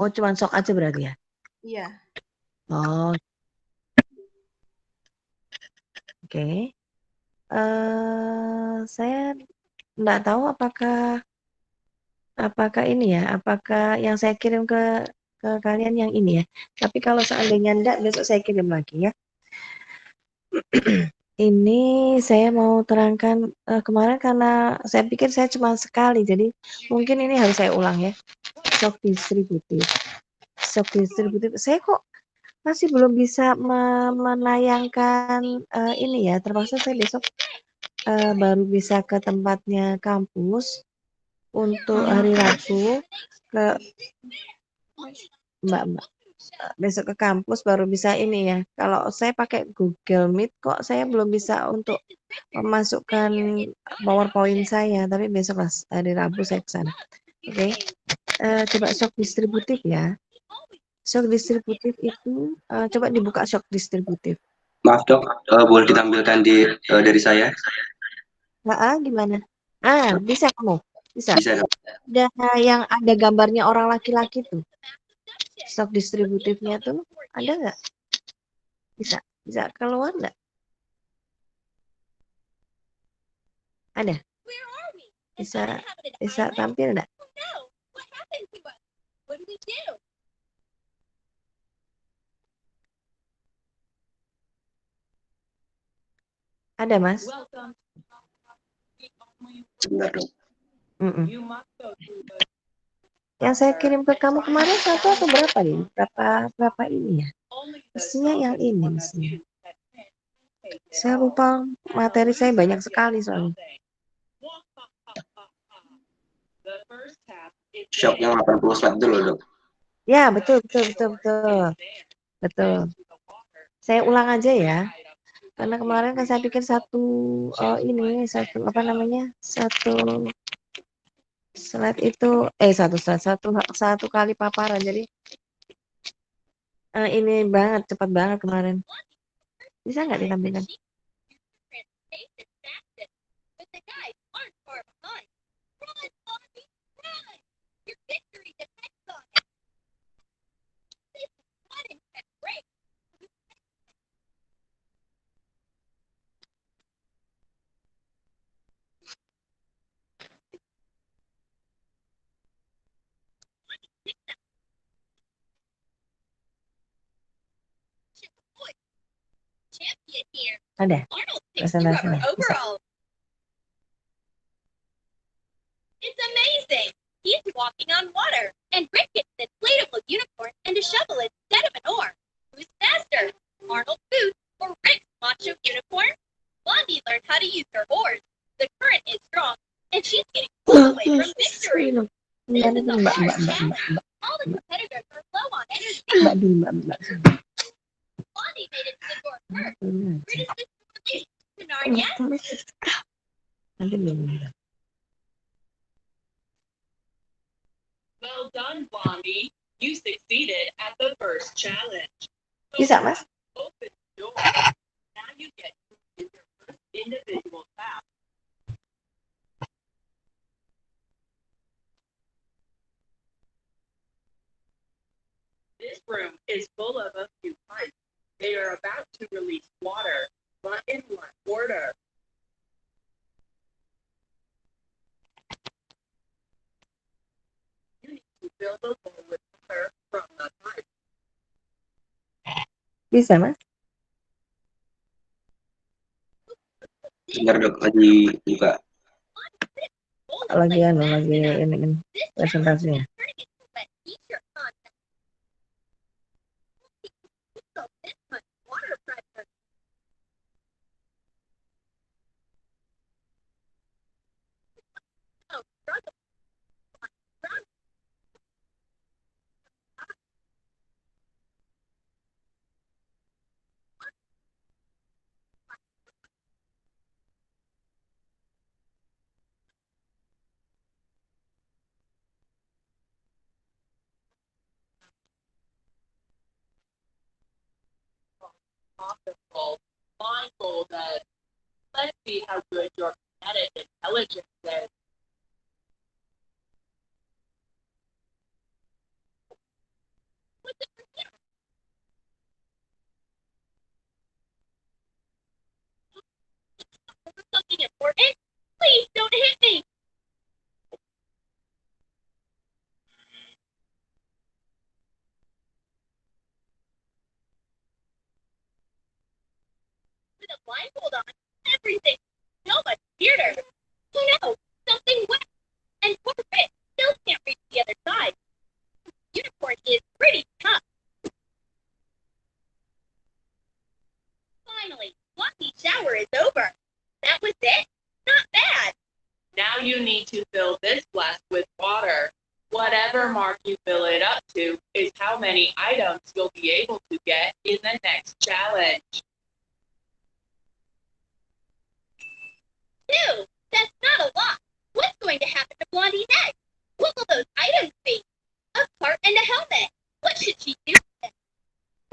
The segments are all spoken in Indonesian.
Oh, cuma sok aja berarti ya? Iya. Oh, oke. Saya nggak tahu apakah ini ya, apakah yang saya kirim ke kalian yang ini ya. Tapi kalau seandainya enggak, besok saya kirim lagi ya. Ini saya mau terangkan kemarin karena saya pikir saya cuma sekali, jadi mungkin ini harus saya ulang ya. Shock distributif. Shock distributif. Saya kok masih belum bisa menayangkan ini ya. Terpaksa saya besok baru bisa ke tempatnya kampus untuk hari Rabu ke Mbak besok ke kampus baru bisa ini ya. Kalau saya pakai Google Meet kok saya belum bisa untuk memasukkan PowerPoint saya, tapi besok lah hari Rabu saya ke sana. Oke. Coba shock distributif ya. Shock distributif itu coba dibuka shock distributif. Maaf dok, boleh ditampilkan dari saya? Gimana? Bisa kamu? Bisa. Bisa dok. Ada yang ada gambarnya orang laki-laki tuh. Shock distributifnya tuh ada nggak? Bisa keluar nggak? Ada? Bisa tampil nggak? Ada mas? Sebentar dok. Yang saya kirim ke kamu kemarin satu atau berapa nih? Berapa ini ya? Mestinya yang ini mestinya. Saya lupa materi saya banyak sekali soalnya. Shock yang 80 slide dulu dok. Ya betul. Saya ulang aja ya. Karena kemarin kan saya pikir satu apa namanya, satu slide itu satu kali paparan, jadi ini banget cepat banget kemarin. Bisa nggak ditampilkan? Ada presentasinya. Bisa. It's amazing. He's walking on water, and Rick gets an inflatable unicorn and a shovel instead of an oar. Who's faster, Arnold Booth or Rick's macho unicorn? Blondie learned how to use her oars. The current is strong, and she's getting pulled away from victory. This is a hard challenge. All the competitors are low on energy. Blondie made it to the door first. Rick is this to Narnia. Nanti belum. Well done, Blondie. You succeeded at the first challenge. Bisa, Mas? Open the door. Now you get to your first individual task. This room is full of a few pipes. They are about to release water, but in what order? You need to fill the bowl with water from the pipe. Bisa, Mas? Sebentar dok, lagi buka. Lagi ini presentasinya. Mindful that let's see how good your kinetic intelligence is. with a blindfold on, everything's so much weirder. Oh no, something wet, and poor Rick still can't reach the other side. Unicorn is pretty tough. Finally, Lucky shower is over. That was it? Not bad. Now you need to fill this glass with water. Whatever mark you fill it up to is how many items you'll be able to get in the next challenge. 2. That's not a lot. What's going to happen to Blondie next? What will those items be? A cart and a helmet. What should she do with it?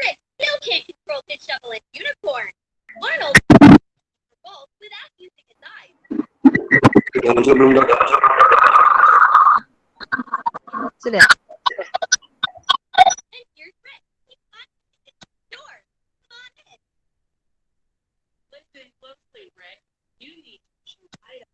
Rick still can't control his shovel and unicorn. Arnold falls without using his eyes. Sudah. And here's Rick. He's on the door. Come on in. Listen closely, Rick. You need to choose items.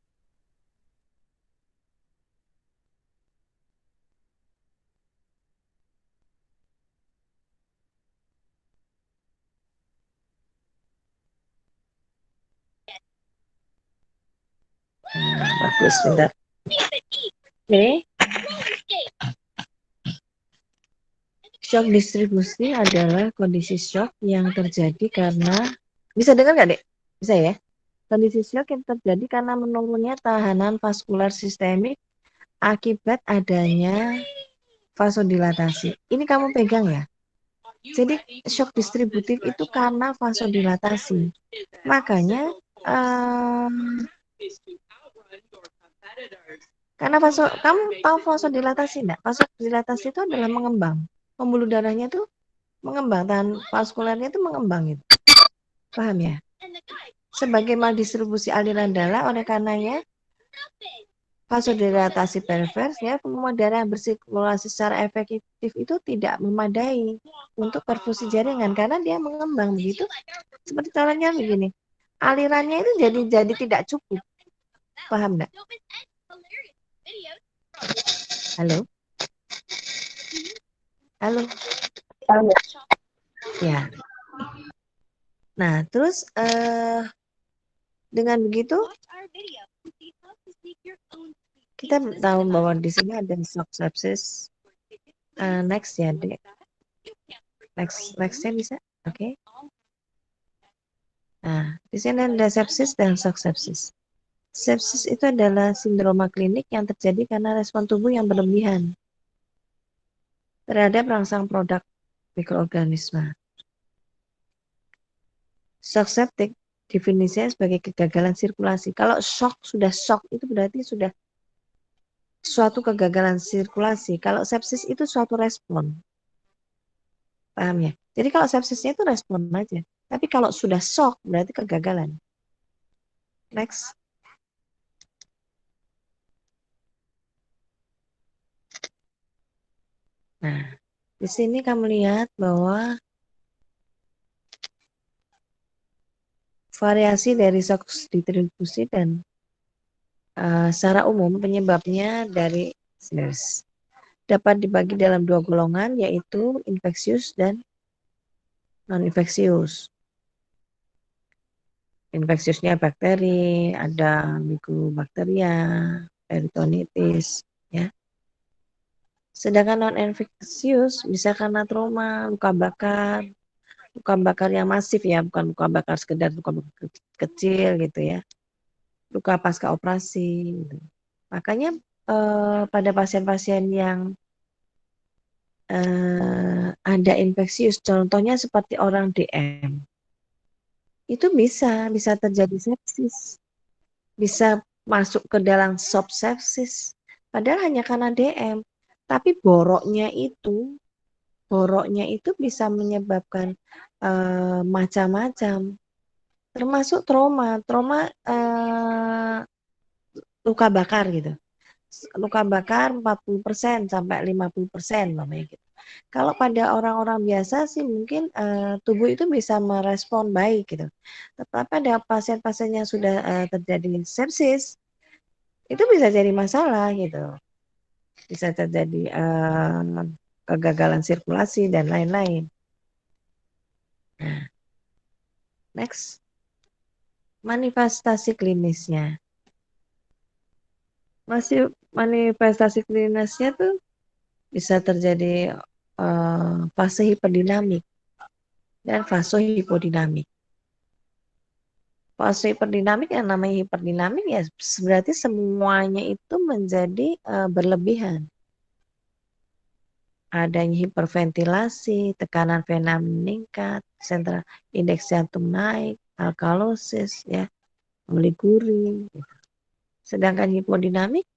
Bagus, bentar. See the E. Oke. Roller skate. Shock distribusi adalah kondisi shock yang terjadi karena, bisa dengar nggak, Dek? Bisa ya? Kondisi shock yang terjadi karena menurunnya tahanan vaskular sistemik akibat adanya vasodilatasi. Ini kamu pegang ya. Jadi shock distributif itu karena vasodilatasi. Makanya karena kamu tahu vasodilatasi enggak? Vasodilatasi itu adalah mengembang. Pembuluh darahnya itu mengembang, tahan vaskularnya itu mengembang gitu. Paham ya? Sebagai maldistribusi aliran darah, oleh karenanya vasodilatasi pervers ya, penguat darah yang bersirkulasi secara efektif itu tidak memadai untuk perfusi jaringan karena dia mengembang begitu. Seperti caranya begini. Alirannya itu jadi tidak cukup. Paham enggak? Halo? Halo? Ya. Nah, terus dengan begitu kita tahu bahwa di sini ada shock sepsis. Next ya, Dek. Nextnya bisa? Oke. Nah, di sini ada sepsis dan shock sepsis. Sepsis itu adalah sindroma klinik yang terjadi karena respon tubuh yang berlebihan terhadap rangsang produk mikroorganisme. Shock septic definisinya sebagai kegagalan sirkulasi. Kalau sudah shock itu berarti sudah suatu kegagalan sirkulasi. Kalau sepsis itu suatu respon. Paham ya? Jadi kalau sepsisnya itu respon aja. Tapi kalau sudah shock berarti kegagalan. Next. Nah, di sini kamu lihat bahwa variasi dari shock distribusi dan secara umum penyebabnya dari SARS dapat dibagi dalam dua golongan, yaitu infeksius dan non-infeksius. Infeksiusnya bakteri, ada mycobacteria, peritonitis, ya. Sedangkan non-infeksius bisa karena trauma, luka bakar yang masif ya, bukan luka bakar sekedar luka bakar kecil gitu ya. Luka pasca operasi gitu. Makanya pada pasien-pasien yang ada infeksius, contohnya seperti orang DM, itu bisa terjadi sepsis, bisa masuk ke dalam subsepsis, padahal hanya karena DM. Tapi boroknya itu bisa menyebabkan macam-macam, termasuk trauma luka bakar gitu. Luka bakar 40% sampai 50% namanya gitu. Kalau pada orang-orang biasa sih mungkin tubuh itu bisa merespon baik gitu. Tetapi pada pasien-pasien yang sudah terjadi sepsis itu bisa jadi masalah gitu. Bisa terjadi kegagalan sirkulasi dan lain-lain. Nah, next. manifestasi klinisnya. Manifestasi klinisnya tuh bisa terjadi fase hiperdinamik dan fase hipodinamik. Fase hiperdinamik, yang namanya hiperdinamik ya berarti semuanya itu menjadi berlebihan. Adanya hiperventilasi, tekanan vena meningkat, sentral indeks jantung naik, alkalosis, ya, oliguri. Sedangkan hipodinamik,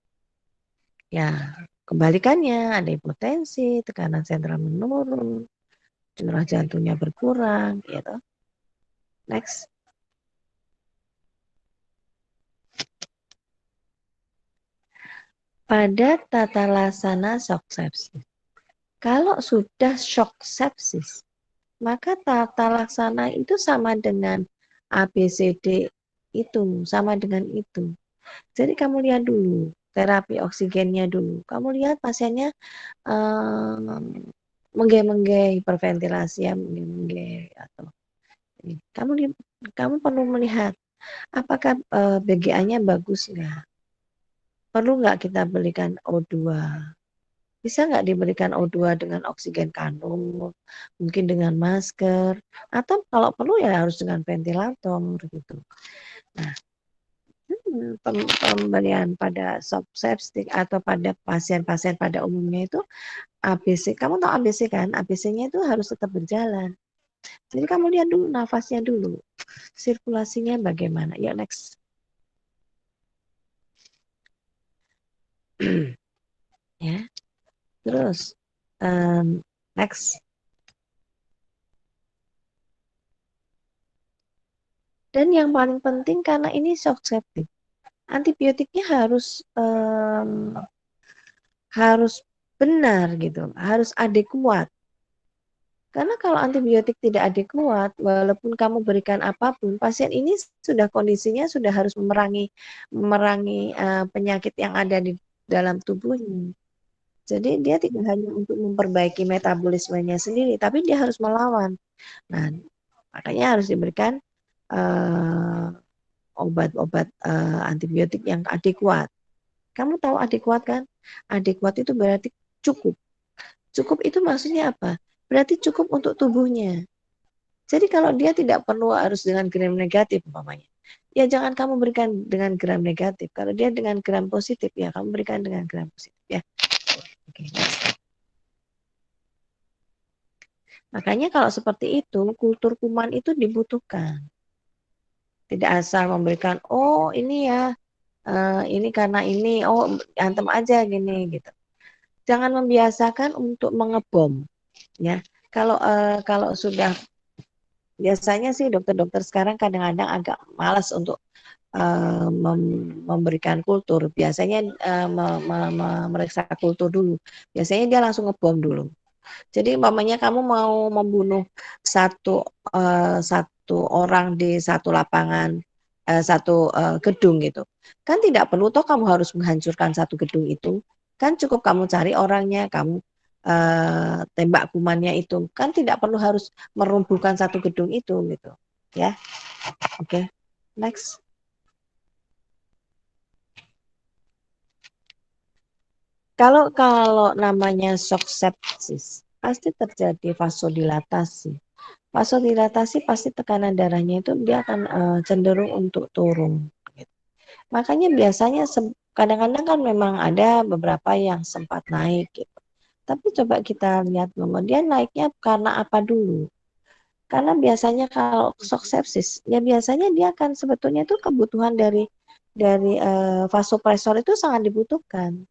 ya kebalikannya, ada hipotensi, tekanan sentral menurun, curah jantungnya berkurang, gitu. Next. Pada tata laksana shock sepsis. Kalau sudah shock sepsis, maka tata laksana itu sama dengan ABCD itu, sama dengan itu. Jadi kamu lihat dulu terapi oksigennya dulu. Kamu lihat pasiennya mengge-mengge, hiperventilasi, ya, mengge-mengge, atau kamu perlu melihat apakah BGA-nya bagus nggak? Perlu nggak kita berikan O2? Bisa nggak diberikan O2 dengan oksigen kanul, mungkin dengan masker, atau kalau perlu ya harus dengan ventilator gitu. Nah, pemberian pada shock sepsis atau pada pasien-pasien pada umumnya itu ABC. Kamu tahu ABC kan? ABC-nya itu harus tetap berjalan. Jadi kamu lihat dulu nafasnya dulu, sirkulasinya bagaimana. Ya, next. Ya, terus next. Dan yang paling penting karena ini shock septic, antibiotiknya harus benar gitu, harus adekuat. Karena kalau antibiotik tidak adekuat, walaupun kamu berikan apapun, pasien ini sudah kondisinya sudah harus memerangi penyakit yang ada di dalam tubuhnya. Jadi dia tidak hanya untuk memperbaiki metabolismenya sendiri, tapi dia harus melawan. Nah, makanya harus diberikan obat-obat antibiotik yang adekuat. Kamu tahu adekuat kan? Adekuat itu berarti cukup. Cukup itu maksudnya apa? Berarti cukup untuk tubuhnya. Jadi kalau dia tidak perlu harus dengan gram negatif umpamanya, ya jangan kamu berikan dengan gram negatif. Kalau dia dengan gram positif, ya kamu berikan dengan gram positif, ya. Oke. Makanya kalau seperti itu, kultur kuman itu dibutuhkan. Tidak asal memberikan, oh ini ya, ini karena ini, oh antem aja gini gitu. Jangan membiasakan untuk mengebom, ya. Kalau sudah, biasanya sih dokter-dokter sekarang kadang-kadang agak malas untuk memberikan kultur. Biasanya memeriksa kultur dulu. Biasanya dia langsung ngebom dulu. Jadi umpamanya kamu mau membunuh satu orang di satu lapangan, satu gedung gitu. Kan tidak perlu toh kamu harus menghancurkan satu gedung itu. Kan cukup kamu cari orangnya, kamu tembak kumannya itu. Kan tidak perlu harus merumbuhkan satu gedung itu gitu. Ya. Oke. Next. Kalau namanya shock sepsis, pasti terjadi vasodilatasi. Vasodilatasi pasti tekanan darahnya itu dia akan cenderung untuk turun. Gitu. Makanya biasanya kadang-kadang kan memang ada beberapa yang sempat naik gitu. Tapi coba kita lihat bahwa dia naiknya karena apa dulu. Karena biasanya kalau shock sepsis, ya biasanya dia akan sebetulnya itu kebutuhan dari vasopresor itu sangat dibutuhkan.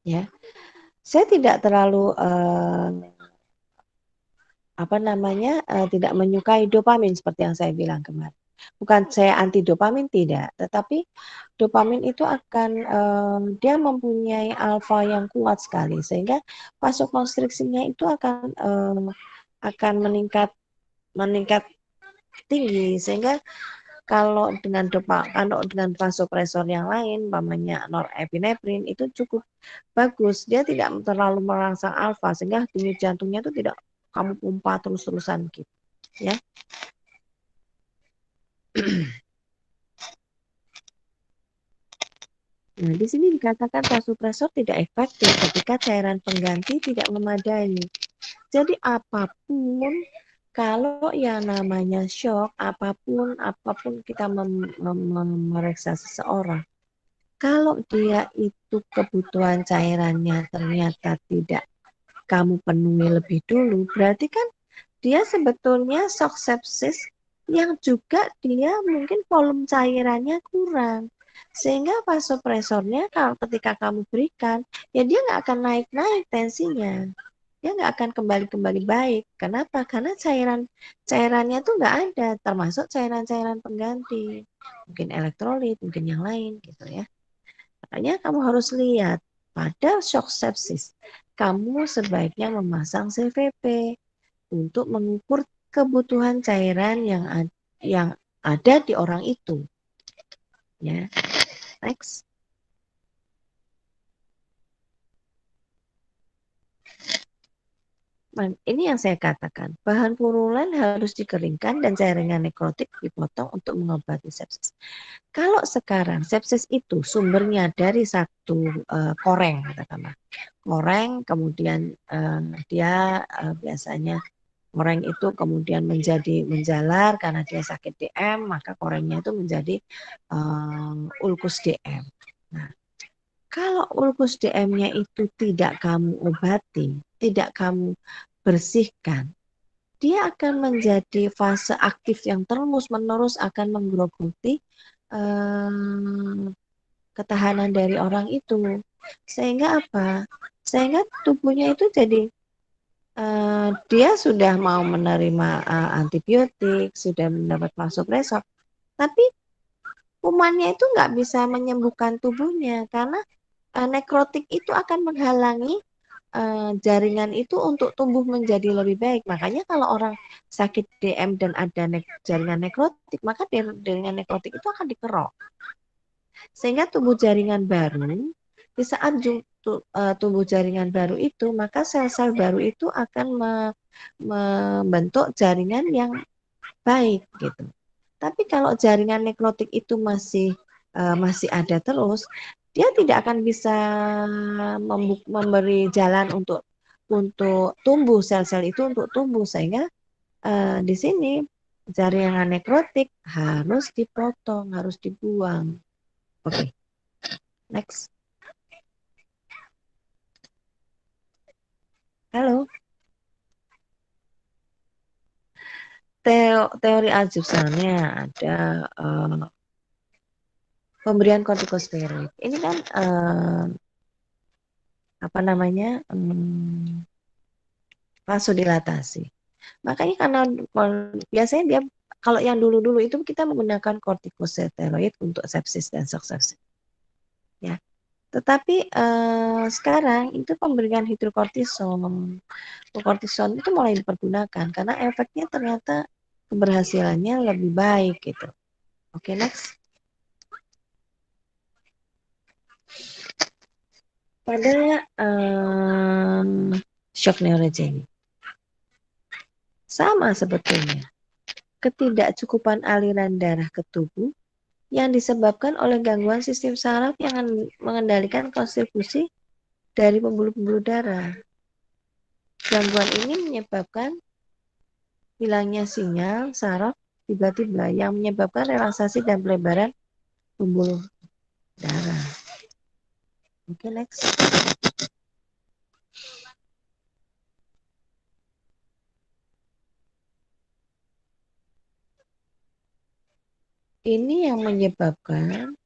Ya, saya tidak terlalu tidak menyukai dopamin seperti yang saya bilang kemarin. Bukan saya anti dopamin, tidak, tetapi dopamin itu akan dia mempunyai alfa yang kuat sekali sehingga vasokonstriksinya itu akan meningkat tinggi sehingga kalau dengan vasopresor yang lain, umpamanya norepinefrin itu cukup bagus. Dia tidak terlalu merangsang alfa sehingga denyut jantungnya itu tidak kamu pompa terus-terusan gitu, ya. Nah, di sini dikatakan vasopresor tidak efektif ketika cairan pengganti tidak memadai. Jadi apapun, kalau yang namanya shock, apapun kita memeriksa seseorang, kalau dia itu kebutuhan cairannya ternyata tidak kamu penuhi lebih dulu, berarti kan dia sebetulnya shock sepsis yang juga dia mungkin volume cairannya kurang. Sehingga vasopresornya kalau ketika kamu berikan, ya dia nggak akan naik-naik tensinya. Dia nggak akan kembali-kembali baik. Kenapa? Karena cairannya tuh nggak ada, termasuk cairan-cairan pengganti. Mungkin elektrolit, mungkin yang lain gitu ya. Makanya kamu harus lihat pada shock sepsis, kamu sebaiknya memasang CVP untuk mengukur kebutuhan cairan yang ada di orang itu. Ya, next. Ini yang saya katakan, bahan purulen harus dikeringkan dan cairan nekrotik dipotong untuk mengobati sepsis. Kalau sekarang sepsis itu sumbernya dari satu koreng, katakanlah koreng, kemudian dia biasanya koreng itu kemudian menjadi menjalar karena dia sakit DM, maka korengnya itu menjadi ulkus DM. Nah, kalau ulkus DM-nya itu tidak kamu obati, tidak kamu bersihkan, dia akan menjadi fase aktif yang terus-menerus akan menggerogoti ketahanan dari orang itu. Sehingga apa? Sehingga tubuhnya itu jadi dia sudah mau menerima antibiotik, sudah mendapat vasopresor, tapi kumannya itu nggak bisa menyembuhkan tubuhnya karena nekrotik itu akan menghalangi jaringan itu untuk tumbuh menjadi lebih baik. Makanya kalau orang sakit DM dan ada jaringan nekrotik, maka jaringan nekrotik itu akan dikerok. Sehingga tumbuh jaringan baru, di saat tumbuh jaringan baru itu, maka sel-sel baru itu akan membentuk jaringan yang baik gitu. Tapi kalau jaringan nekrotik itu masih ada terus, dia tidak akan bisa memberi jalan untuk tumbuh sel-sel itu untuk tumbuh, sehingga di sini jaringan nekrotik harus dipotong, harus dibuang. Oke, next. Halo. Teori ajusannya ada pemberian kortikosteroid. Ini kan apa namanya vasodilatasi. Makanya karena biasanya dia kalau yang dulu-dulu itu kita menggunakan kortikosteroid untuk sepsis dan shock sepsis. Ya. Tetapi sekarang itu pemberian hidrokortison. Kortison itu mulai dipergunakan karena efeknya ternyata keberhasilannya lebih baik gitu. Oke, next. Pada shock neurogenic sama sebetulnya, ketidakcukupan aliran darah ke tubuh yang disebabkan oleh gangguan sistem saraf yang mengendalikan konstribusi dari pembuluh-pembuluh darah. Gangguan ini menyebabkan hilangnya sinyal saraf tiba-tiba yang menyebabkan relaksasi dan pelebaran pembuluh darah. Oke, next. Ini yang menyebabkan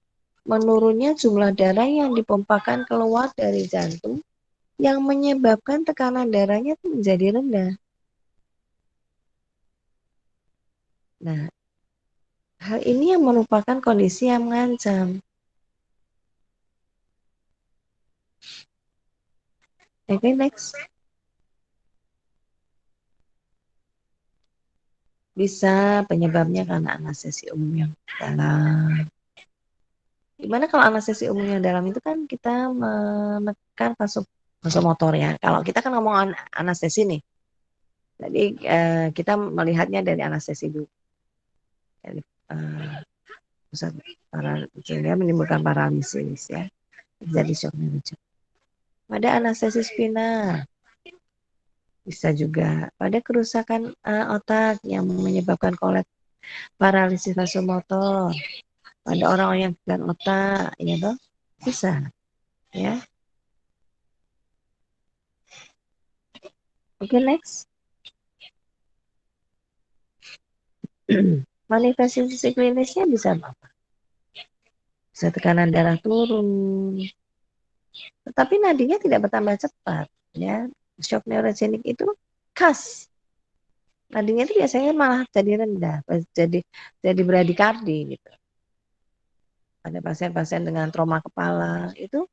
menurunnya jumlah darah yang dipompakan keluar dari jantung yang menyebabkan tekanan darahnya itu menjadi rendah. Nah, hal ini yang merupakan kondisi yang mengancam. Oke, next. Bisa penyebabnya karena anestesi umum yang dalam. Gimana kalau anestesi umum yang dalam itu kan kita menekan vasomotor ya. Kalau kita kan ngomong anestesi nih. Jadi kita melihatnya dari anestesi dulu. pusat sehingga menimbulkan paralisis ya, jadi shock neurogenic. Pada anestesis spinal bisa juga pada kerusakan otak yang menyebabkan kolaps paralisis vasomotor pada orang yang kehilangan otak ya toh bisa ya. Oke, next. Manifestasi klinisnya bisa apa? Bisa tekanan darah turun, tetapi nadinya tidak bertambah cepat ya. Shock neurogenic itu khas, nadinya itu biasanya malah jadi rendah, jadi bradikardi gitu. Ada pasien-pasien dengan trauma kepala itu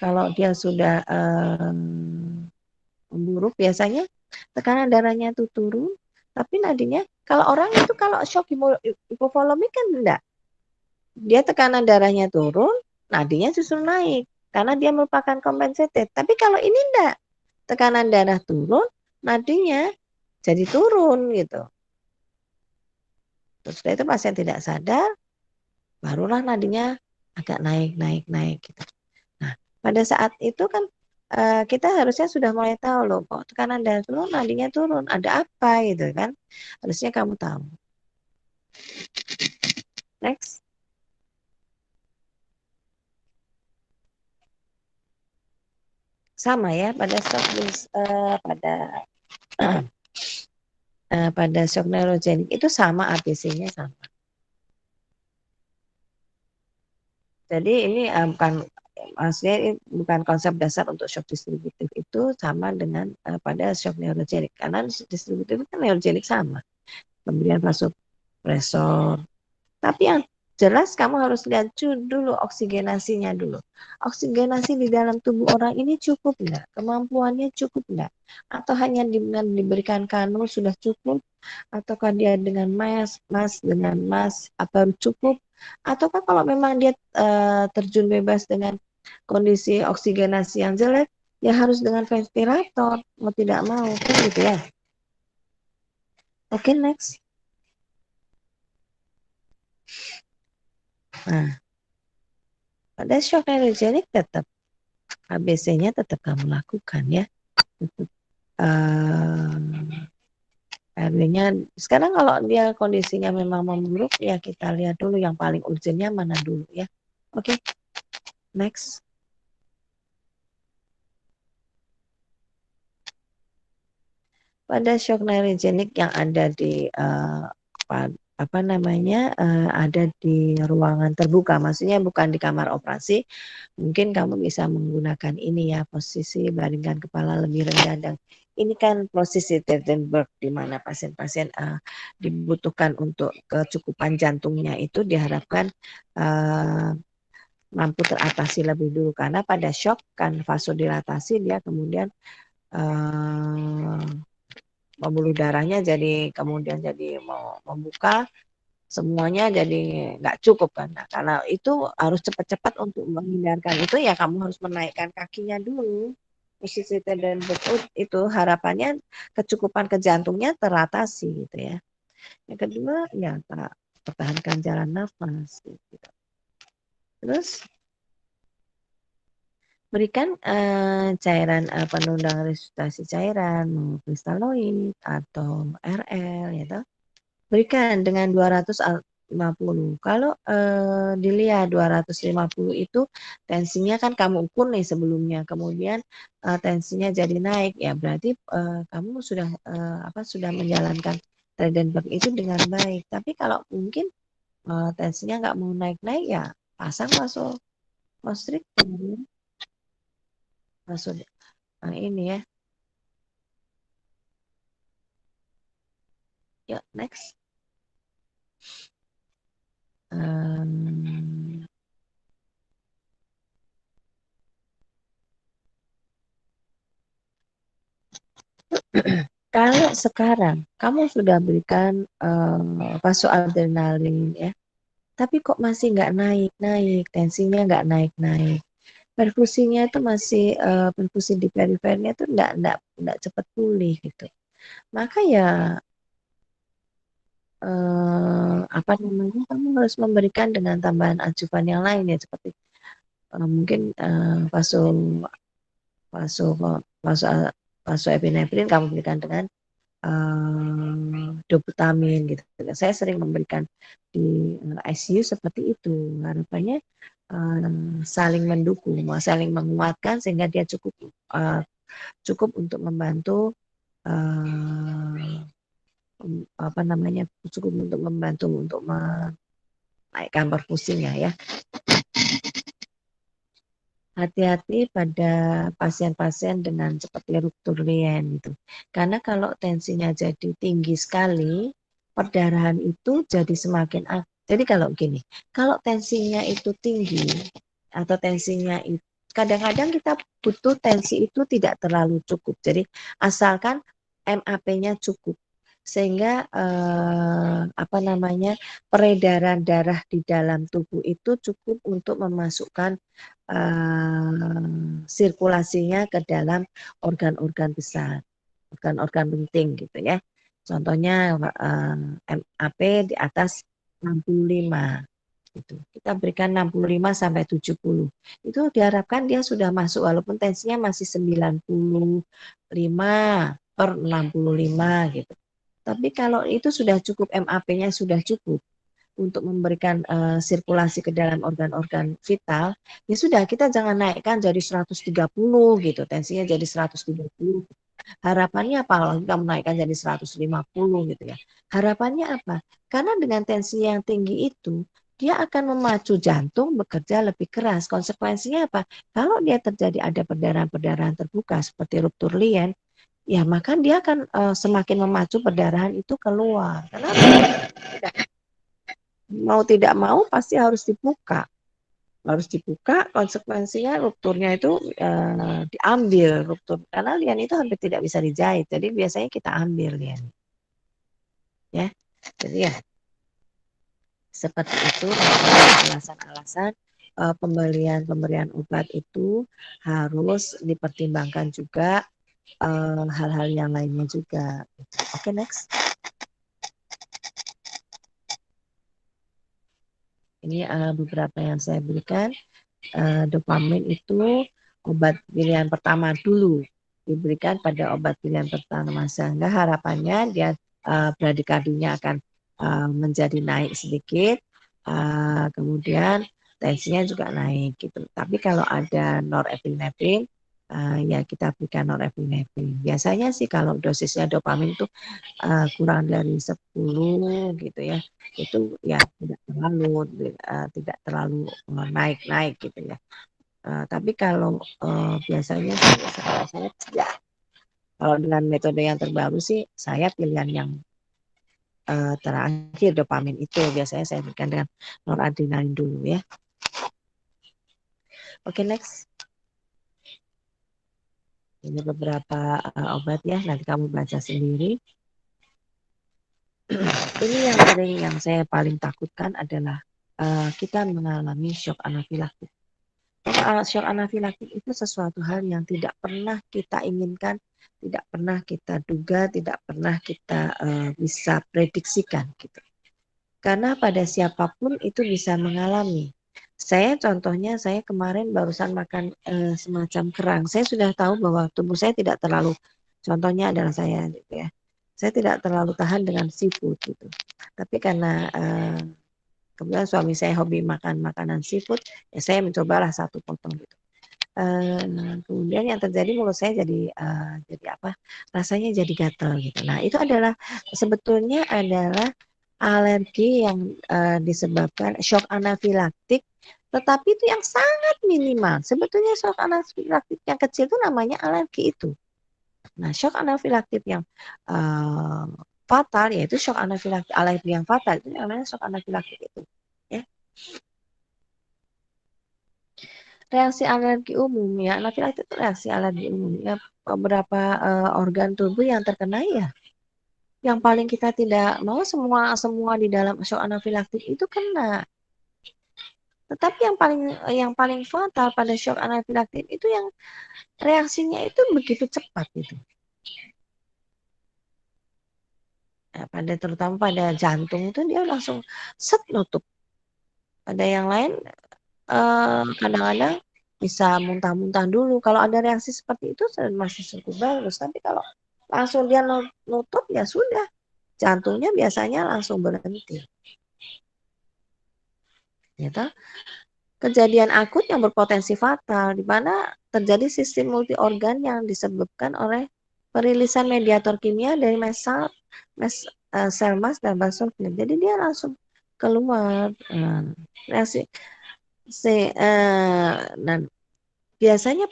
kalau dia sudah memburuk biasanya tekanan darahnya itu turun, tapi nadinya kalau orang itu kalau shock hipovolemik kan enggak, dia tekanan darahnya turun, nadinya justru naik karena dia merupakan compensated. Tapi kalau ini enggak, tekanan darah turun, nadinya jadi turun gitu. Terus setelah itu pasien tidak sadar, barulah nadinya agak naik gitu. Nah, pada saat itu kan kita harusnya sudah mulai tahu loh, kok tekanan darah turun, nadinya turun, ada apa gitu kan? Harusnya kamu tahu. Next. Sama ya pada pada shock neurogenic itu sama ABC-nya sama. Jadi ini maksudnya ini bukan konsep dasar untuk shock distributif, itu sama dengan pada shock neurogenic karena distributif kan neurogenic sama. Pemberian vasopresor. Tapi yang jelas kamu harus lihat dulu oksigenasinya dulu. Oksigenasi di dalam tubuh orang ini cukup enggak? Kemampuannya cukup enggak? Atau hanya dengan diberikan kanul sudah cukup? Ataukah dia dengan mas apa cukup? Ataukah kalau memang dia terjun bebas dengan kondisi oksigenasi yang jelek, ya harus dengan ventilator, mau tidak mau, kan gitu ya. Oke, next. Nah, pada shock neurogenic tetap ABC-nya tetap kamu lakukan ya. RW-nya sekarang kalau dia kondisinya memang memburuk ya kita lihat dulu yang paling urgentnya mana dulu ya. Oke, next. Pada shock neurogenic yang ada di ada di ruangan terbuka, maksudnya bukan di kamar operasi, mungkin kamu bisa menggunakan ini ya, posisi baringkan kepala lebih rendah, dan ini kan posisi Trendelenburg di mana pasien-pasien dibutuhkan untuk kecukupan jantungnya itu diharapkan mampu teratasi lebih dulu, karena pada shock kan vasodilatasi dia kemudian pembuluh darahnya jadi kemudian jadi mau membuka semuanya jadi nggak cukup kan. Nah, karena itu harus cepat-cepat untuk menghindarkan itu ya kamu harus menaikkan kakinya dulu. Posisi dan berut itu harapannya kecukupan ke jantungnya teratasi gitu ya. Yang kedua ya pertahankan jalan nafas gitu. Terus berikan cairan penundang resusitasi cairan, kristaloid atau RL ya. Berikan dengan 250. Kalau dilihat 250 itu tensinya kan kamu ukur nih sebelumnya, kemudian tensinya jadi naik ya berarti kamu sudah sudah menjalankan Trendelenburg itu dengan baik. Tapi kalau mungkin tensinya nggak mau naik-naik ya pasang vasoconstrictor. Ini ya. Yuk, next. Kalau sekarang kamu sudah berikan vasoadrenalin ya, tapi kok masih nggak naik-naik, tensinya nggak naik-naik, perfusinya itu masih perfusi di perifernya itu nggak cepat pulih gitu. Maka ya apa namanya, kamu harus memberikan dengan tambahan adjuvan yang lain ya, seperti mungkin vasoepinefrin kamu berikan dengan doputamin gitu. Saya sering memberikan di ICU seperti itu. Harapannya saling mendukung, saling menguatkan sehingga dia cukup untuk membantu apa namanya, cukup untuk membantu untuk menaikkan perfusinya ya. Hati-hati pada pasien-pasien dengan seperti ruptur lien itu. Karena kalau tensinya jadi tinggi sekali, perdarahan itu jadi semakin jadi kalau gini, kalau tensinya itu tinggi atau tensinya itu kadang-kadang kita butuh tensi itu tidak terlalu cukup. Jadi asalkan MAP-nya cukup sehingga apa namanya, peredaran darah di dalam tubuh itu cukup untuk memasukkan sirkulasinya ke dalam organ-organ besar, organ-organ penting gitu ya. Contohnya MAP di atas 65 gitu. Kita berikan 65 sampai 70. Itu diharapkan dia sudah masuk walaupun tensinya masih 95/65 gitu. Tapi kalau itu sudah cukup, MAP-nya sudah cukup untuk memberikan sirkulasi ke dalam organ-organ vital, ya sudah kita jangan naikkan jadi 130 gitu, tensinya jadi 130. Harapannya apa? Kalau kamu naikkan jadi 150 gitu ya. Harapannya apa? Karena dengan tensi yang tinggi itu, dia akan memacu jantung bekerja lebih keras. Konsekuensinya apa? Kalau dia terjadi ada perdarahan-perdarahan terbuka seperti ruptur lien, ya maka dia akan semakin memacu perdarahan itu keluar. Kenapa? Mau tidak mau pasti harus dibuka. Konsekuensinya rupturnya itu diambil ruptur karena lien itu hampir tidak bisa dijahit, jadi biasanya kita ambil lien ya. Jadi ya seperti itu alasan-alasan pemberian obat itu harus dipertimbangkan juga hal-hal yang lainnya juga. Oke, next. Ini beberapa yang saya berikan. Dopamin itu obat pilihan pertama dulu, diberikan pada obat pilihan pertama sehingga harapannya dia bradikardionya akan menjadi naik sedikit, kemudian tensinya juga naik gitu. Tapi kalau ada norepinefrin, ya kita berikan norepinefrin. Biasanya sih kalau dosisnya dopamin itu kurang dari 10 gitu ya, itu ya tidak terlalu naik-naik gitu ya. Tapi kalau biasanya saya tidak. Kalau dengan metode yang terbaru sih saya pilihan yang terakhir dopamin itu biasanya saya berikan dengan noradrenalin dulu ya. Oke, next. Ini beberapa obat ya, nanti kamu baca sendiri. Ini yang saya paling takutkan adalah kita mengalami shock anafilaktik. Shock anafilaktik itu sesuatu hal yang tidak pernah kita inginkan, tidak pernah kita duga, tidak pernah kita bisa prediksikan gitu. Karena pada siapapun itu bisa mengalami. Contohnya saya kemarin barusan makan semacam kerang. Saya sudah tahu bahwa tubuh saya tidak terlalu, contohnya adalah saya gitu ya. Saya tidak terlalu tahan dengan seafood gitu. Tapi karena kebetulan suami saya hobi makan makanan seafood, ya saya mencobalah satu potong gitu. Kemudian yang terjadi mulut saya jadi apa? Rasanya jadi gatal gitu. Nah, itu adalah sebetulnya adalah alergi yang disebabkan shock anafilaktik, tetapi itu yang sangat minimal. Sebetulnya shock anafilaktik yang kecil itu namanya alergi itu. Nah, shock anafilaktik yang fatal yaitu shock anafilaktik alergi yang fatal itu namanya shock anafilaktik itu. Ya. Reaksi alergi umum ya, anafilaktik itu reaksi alergi umum ya, beberapa organ tubuh yang terkena ya. Yang paling kita tidak mau semua di dalam shock anafilaktik itu kena. Tetapi yang paling fatal pada shock anafilaktik itu yang reaksinya itu begitu cepat gitu. terutama pada jantung itu dia langsung set nutup. Pada yang lain kadang-kadang bisa muntah-muntah dulu. Kalau ada reaksi seperti itu masih cukup bagus. Tapi kalau langsung dia nutup ya sudah, jantungnya biasanya langsung berhenti. Gitu. Kejadian akut yang berpotensi fatal, di mana terjadi sistem multi organ yang disebabkan oleh perilisan mediator kimia dari sel mas dan basofil. Jadi dia langsung keluar reaksi. Dan biasanya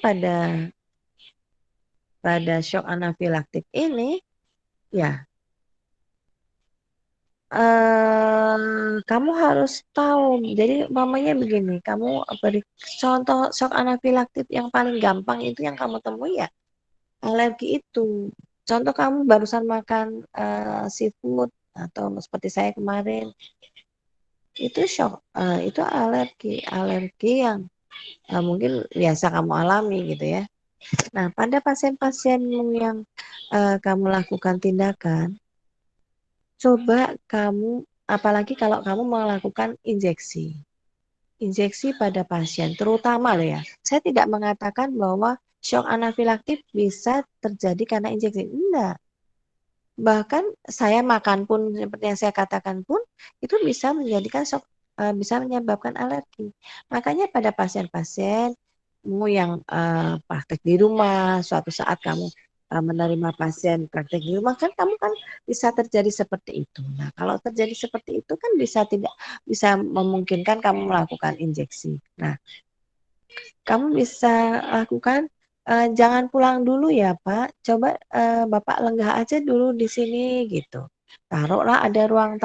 pada shock anafilaktik ini ya kamu harus tahu. Jadi mamanya begini, kamu beri contoh shock anafilaktik yang paling gampang itu yang kamu temui ya alergi itu. Contoh kamu barusan makan seafood atau seperti saya kemarin itu shock, itu alergi yang mungkin biasa kamu alami gitu ya. Nah, pada pasien-pasienmu yang kamu lakukan tindakan, coba kamu, apalagi kalau kamu melakukan injeksi pada pasien, terutama loh ya. Saya tidak mengatakan bahwa shock anafilaktik bisa terjadi karena injeksi, enggak. Bahkan saya makan pun seperti yang saya katakan pun itu bisa menjadikan shock, bisa menyebabkan alergi. Makanya pada pasien-pasienmu yang praktek di rumah, suatu saat kamu menerima pasien praktek di rumah kan kamu kan bisa terjadi seperti itu. Nah, kalau terjadi seperti itu kan bisa memungkinkan kamu melakukan injeksi. Nah, kamu bisa lakukan jangan pulang dulu ya Pak, coba Bapak lenggah aja dulu di sini gitu. Taruhlah ada ruang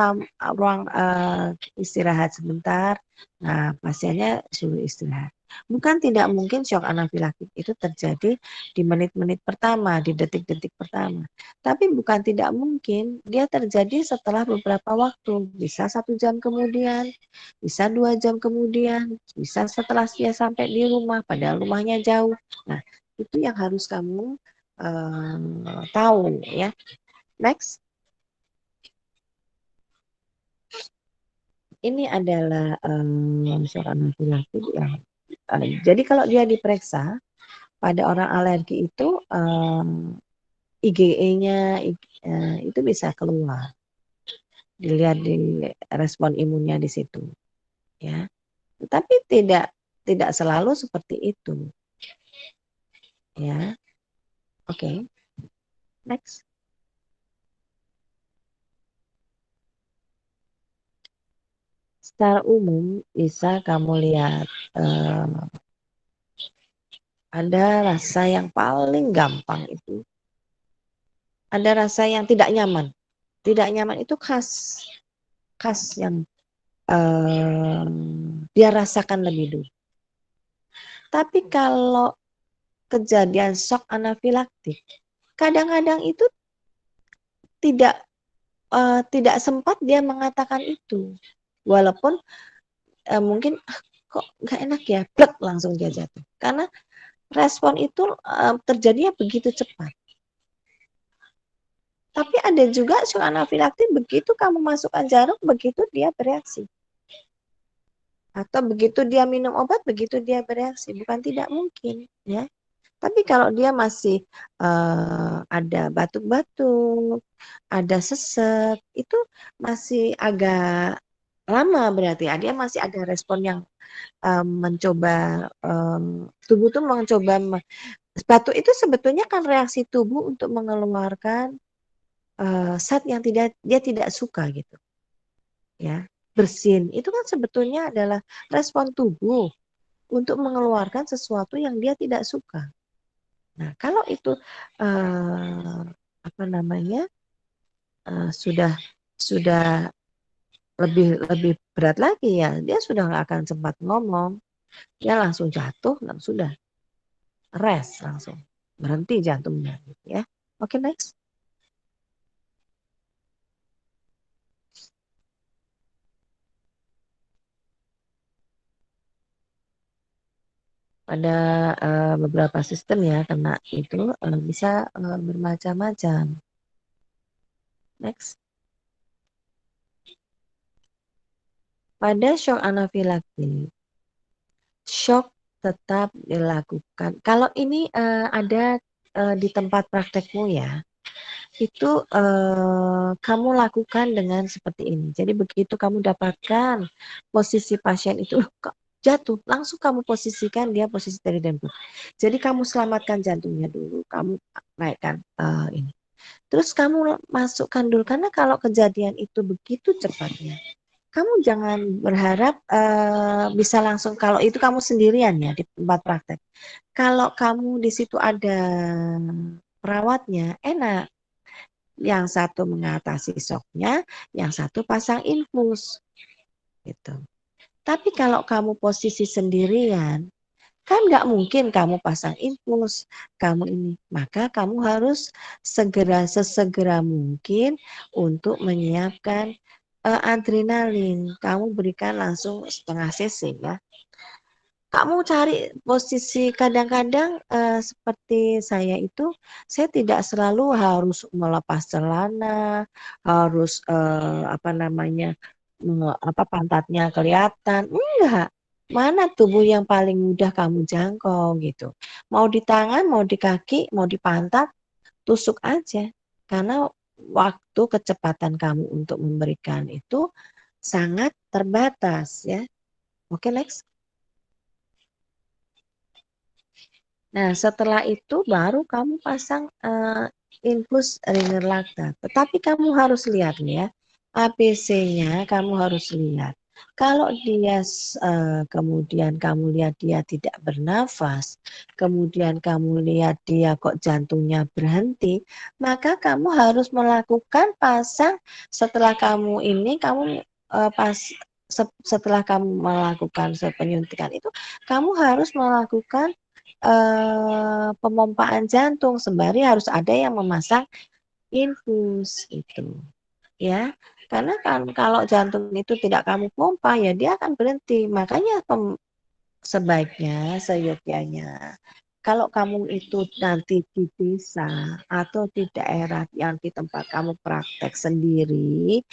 istirahat sebentar. Nah, pasiennya suruh istirahat. Bukan tidak mungkin shock anafilaktik itu terjadi di menit-menit pertama, di detik-detik pertama. Tapi bukan tidak mungkin dia terjadi setelah beberapa waktu, bisa 1 jam kemudian, bisa 2 jam kemudian, bisa setelah dia sampai di rumah, padahal rumahnya jauh. Nah, itu yang harus kamu tahu ya. Next. Ini adalah shock anafilaktik yang jadi kalau dia diperiksa pada orang alergi itu IgE-nya itu bisa keluar. Dilihat di respon imunnya di situ. Ya. Tetapi tidak selalu seperti itu. Ya. Oke. Next. Secara umum bisa kamu lihat ada rasa yang paling gampang itu. Ada rasa yang tidak nyaman. Tidak nyaman itu khas yang dia rasakan lebih dulu. Tapi kalau kejadian shock anafilaktik, kadang-kadang itu tidak sempat dia mengatakan itu. Walaupun mungkin kok nggak enak ya, plek langsung dia jatuh. Karena respon itu terjadinya begitu cepat. Tapi ada juga shock anafilaktik begitu kamu masukkan jarum, begitu dia bereaksi. Atau begitu dia minum obat, begitu dia bereaksi. Bukan tidak mungkin, ya. Tapi kalau dia masih ada batuk-batuk, ada sesek, itu masih agak lama berarti. Dia masih ada respon yang mencoba, tubuh tuh mencoba, batuk itu sebetulnya kan reaksi tubuh untuk mengeluarkan zat yang dia tidak suka gitu. Ya, bersin itu kan sebetulnya adalah respon tubuh untuk mengeluarkan sesuatu yang dia tidak suka. Nah, kalau itu sudah lebih berat lagi ya, dia sudah nggak akan sempat ngomong, dia langsung jatuh, sudah rest langsung berhenti jantungnya, gitu ya. Oke, next. Ada beberapa sistem ya kena itu bisa bermacam-macam. Next. pada shock anafilaktik, shock tetap dilakukan. Kalau ini ada di tempat praktekmu ya, itu kamu lakukan dengan seperti ini. Jadi begitu kamu dapatkan posisi pasien itu kok jatuh, langsung kamu posisikan dia posisi teri dan perut. Jadi kamu selamatkan jantungnya dulu, kamu naikkan ini. Terus kamu masukkan dulu, karena kalau kejadian itu begitu cepatnya, kamu jangan berharap bisa langsung, kalau itu kamu sendirian ya di tempat praktek. Kalau kamu di situ ada perawatnya, enak. Yang satu mengatasi shocknya, yang satu pasang infus. Gitu. Tapi kalau kamu posisi sendirian, kan nggak mungkin kamu pasang infus, kamu ini. Maka kamu harus sesegera mungkin untuk menyiapkan adrenalin. Kamu berikan langsung setengah cc ya. Kamu cari posisi, kadang-kadang seperti saya itu, saya tidak selalu harus melepas celana, harus pantatnya kelihatan, enggak. Mana tubuh yang paling mudah kamu jangkau gitu. Mau di tangan, mau di kaki, mau di pantat, tusuk aja. Karena waktu kecepatan kamu untuk memberikan itu sangat terbatas ya. Oke, next. Nah, setelah itu baru kamu pasang infus ringer laktat. Tetapi kamu harus lihat nih ya, ABC-nya kamu harus lihat. Kalau dia kemudian kamu lihat dia tidak bernafas, kemudian kamu lihat dia kok jantungnya berhenti, maka kamu harus melakukan pasang setelah kamu ini kamu setelah kamu melakukan penyuntikan itu, kamu harus melakukan pemompaan jantung, sembari harus ada yang memasang infus itu ya, karena kan kalau jantung itu tidak kamu pompa ya dia akan berhenti. Makanya sebaiknya seyogyanya kalau kamu itu nanti di desa atau di daerah yang di tempat kamu praktek sendiri,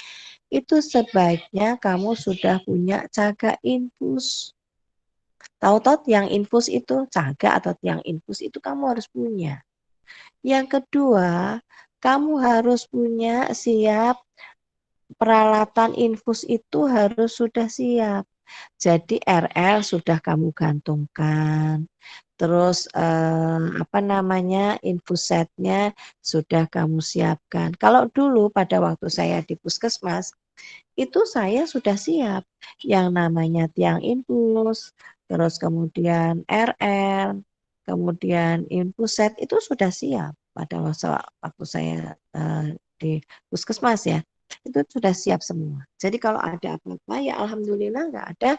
itu sebaiknya kamu sudah punya caga infus. Tahu-tahu tiang infus itu, caga atau tiang infus itu kamu harus punya. Yang kedua, kamu harus punya siap peralatan infus itu harus sudah siap. Jadi RL sudah kamu gantungkan. Terus infus setnya sudah kamu siapkan. Kalau dulu pada waktu saya di puskesmas, itu saya sudah siap yang namanya tiang infus, terus kemudian RL, kemudian infus set itu sudah siap pada waktu saya di puskesmas ya, itu sudah siap semua. Jadi kalau ada apa-apa ya alhamdulillah, nggak ada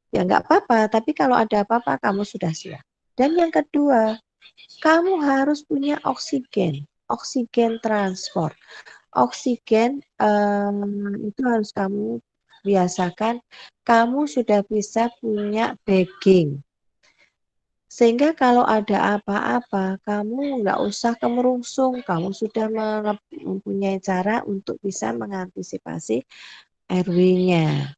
ya nggak apa-apa, tapi kalau ada apa-apa kamu sudah siap. Dan yang kedua, kamu harus punya oksigen transport. Oksigen itu harus kamu biasakan, kamu sudah bisa punya bagging. Sehingga kalau ada apa-apa, kamu nggak usah kemerungsung, kamu sudah mempunyai cara untuk bisa mengantisipasi RW-nya.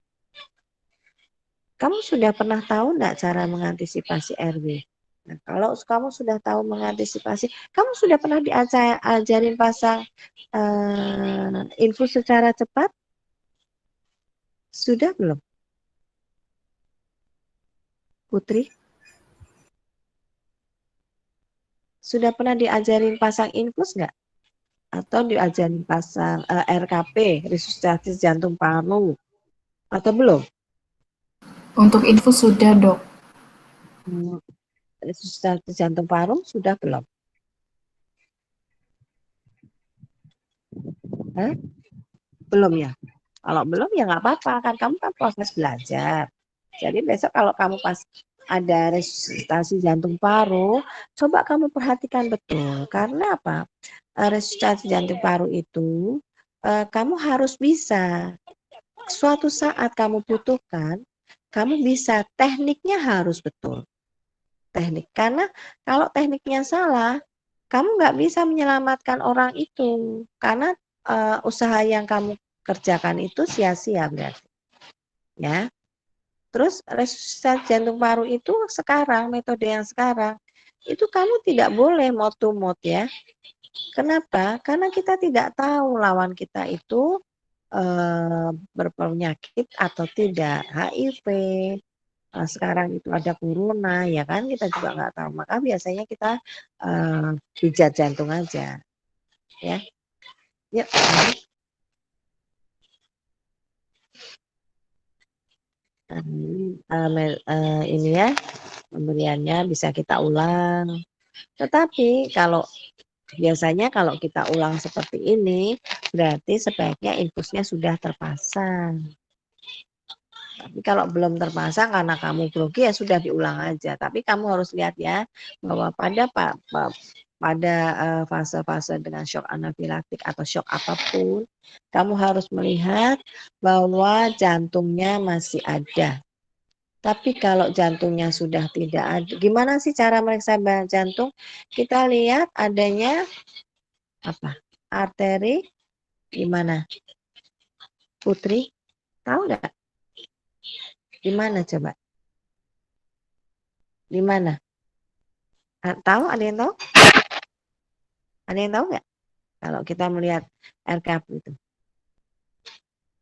Kamu sudah pernah tahu nggak cara mengantisipasi RW? Nah, kalau kamu sudah tahu mengantisipasi, kamu sudah pernah diajarin pasang infus secara cepat? Sudah belum, Putri? Sudah pernah diajarin pasang infus nggak? Atau diajarin pasang RKP, resusitasi jantung paru? Atau belum? Untuk infus sudah, Dok. Resusitasi jantung paru sudah belum? Belum ya? Kalau belum ya nggak apa-apa, kan kamu kan proses belajar. Jadi besok kalau kamu pas ada resusitasi jantung paru, coba kamu perhatikan betul. Karena apa? Resusitasi jantung paru itu kamu harus bisa. Suatu saat kamu butuhkan, kamu bisa. Tekniknya harus betul. Teknik. Karena kalau tekniknya salah, kamu nggak bisa menyelamatkan orang itu. Karena usaha yang kamu kerjakan itu sia-sia berarti. ya. Terus resusitasi jantung paru itu sekarang, metode yang sekarang, itu kamu tidak boleh mode to mode ya. Kenapa? Karena kita tidak tahu lawan kita itu berpenyakit atau tidak, HIV, sekarang itu ada corona, ya kan, kita juga nggak tahu. Maka biasanya kita pijat jantung aja, ya. Yuk, ini ya pemberiannya bisa kita ulang. Tetapi kalau biasanya kalau kita ulang seperti ini, berarti sebaiknya infusnya sudah terpasang. Tapi kalau belum terpasang karena kamu grogi ya sudah diulang aja. Tapi kamu harus lihat ya bahwa pada fase-fase dengan shock anafilaktik atau shock apapun, kamu harus melihat bahwa jantungnya masih ada. Tapi kalau jantungnya sudah tidak ada, gimana sih cara meriksa jantung? Kita lihat adanya apa? Arteri di mana? Putri, tahu nggak? Di mana coba? Di mana? Tahu? Ada yang tahu? Ada yang tahu nggak? Kalau kita melihat RKP itu.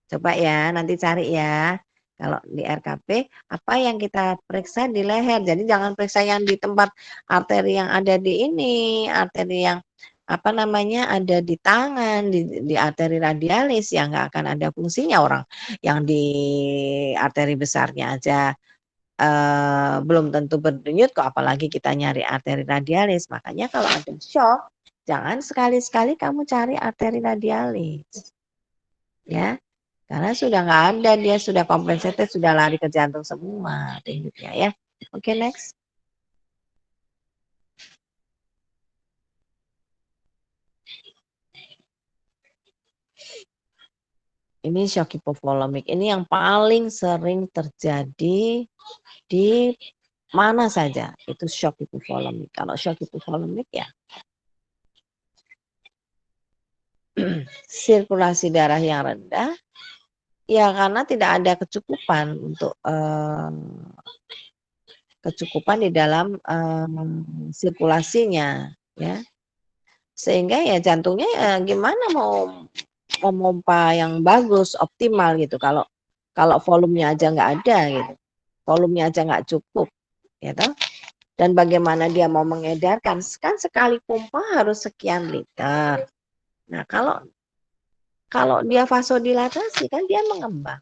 Coba ya, nanti cari ya. Kalau di RKP, apa yang kita periksa di leher. Jadi jangan periksa yang di tempat arteri yang ada di ini, arteri yang apa namanya ada di tangan, di arteri radialis yang nggak akan ada fungsinya orang yang di arteri besarnya aja belum tentu berdenyut kok, apalagi kita nyari arteri radialis. Makanya kalau ada shock, jangan sekali-sekali kamu cari arteri radialis, ya. Karena sudah nggak ada, dia sudah compensated, sudah lari ke jantung semua denyutnya ya. Oke, next. Ini shock hipovolemic. Ini yang paling sering terjadi di mana saja. Itu shock hipovolemic. Kalau shock hipovolemic ya sirkulasi darah yang rendah, ya karena tidak ada kecukupan untuk kecukupan di dalam sirkulasinya, ya. Sehingga ya jantungnya ya gimana mau memompa yang bagus, optimal gitu. Kalau volumenya aja nggak ada gitu, volumenya aja nggak cukup, gitu. Dan bagaimana dia mau mengedarkan? Kan sekali pompa harus sekian liter. Nah kalau dia vasodilatasi kan dia mengembang.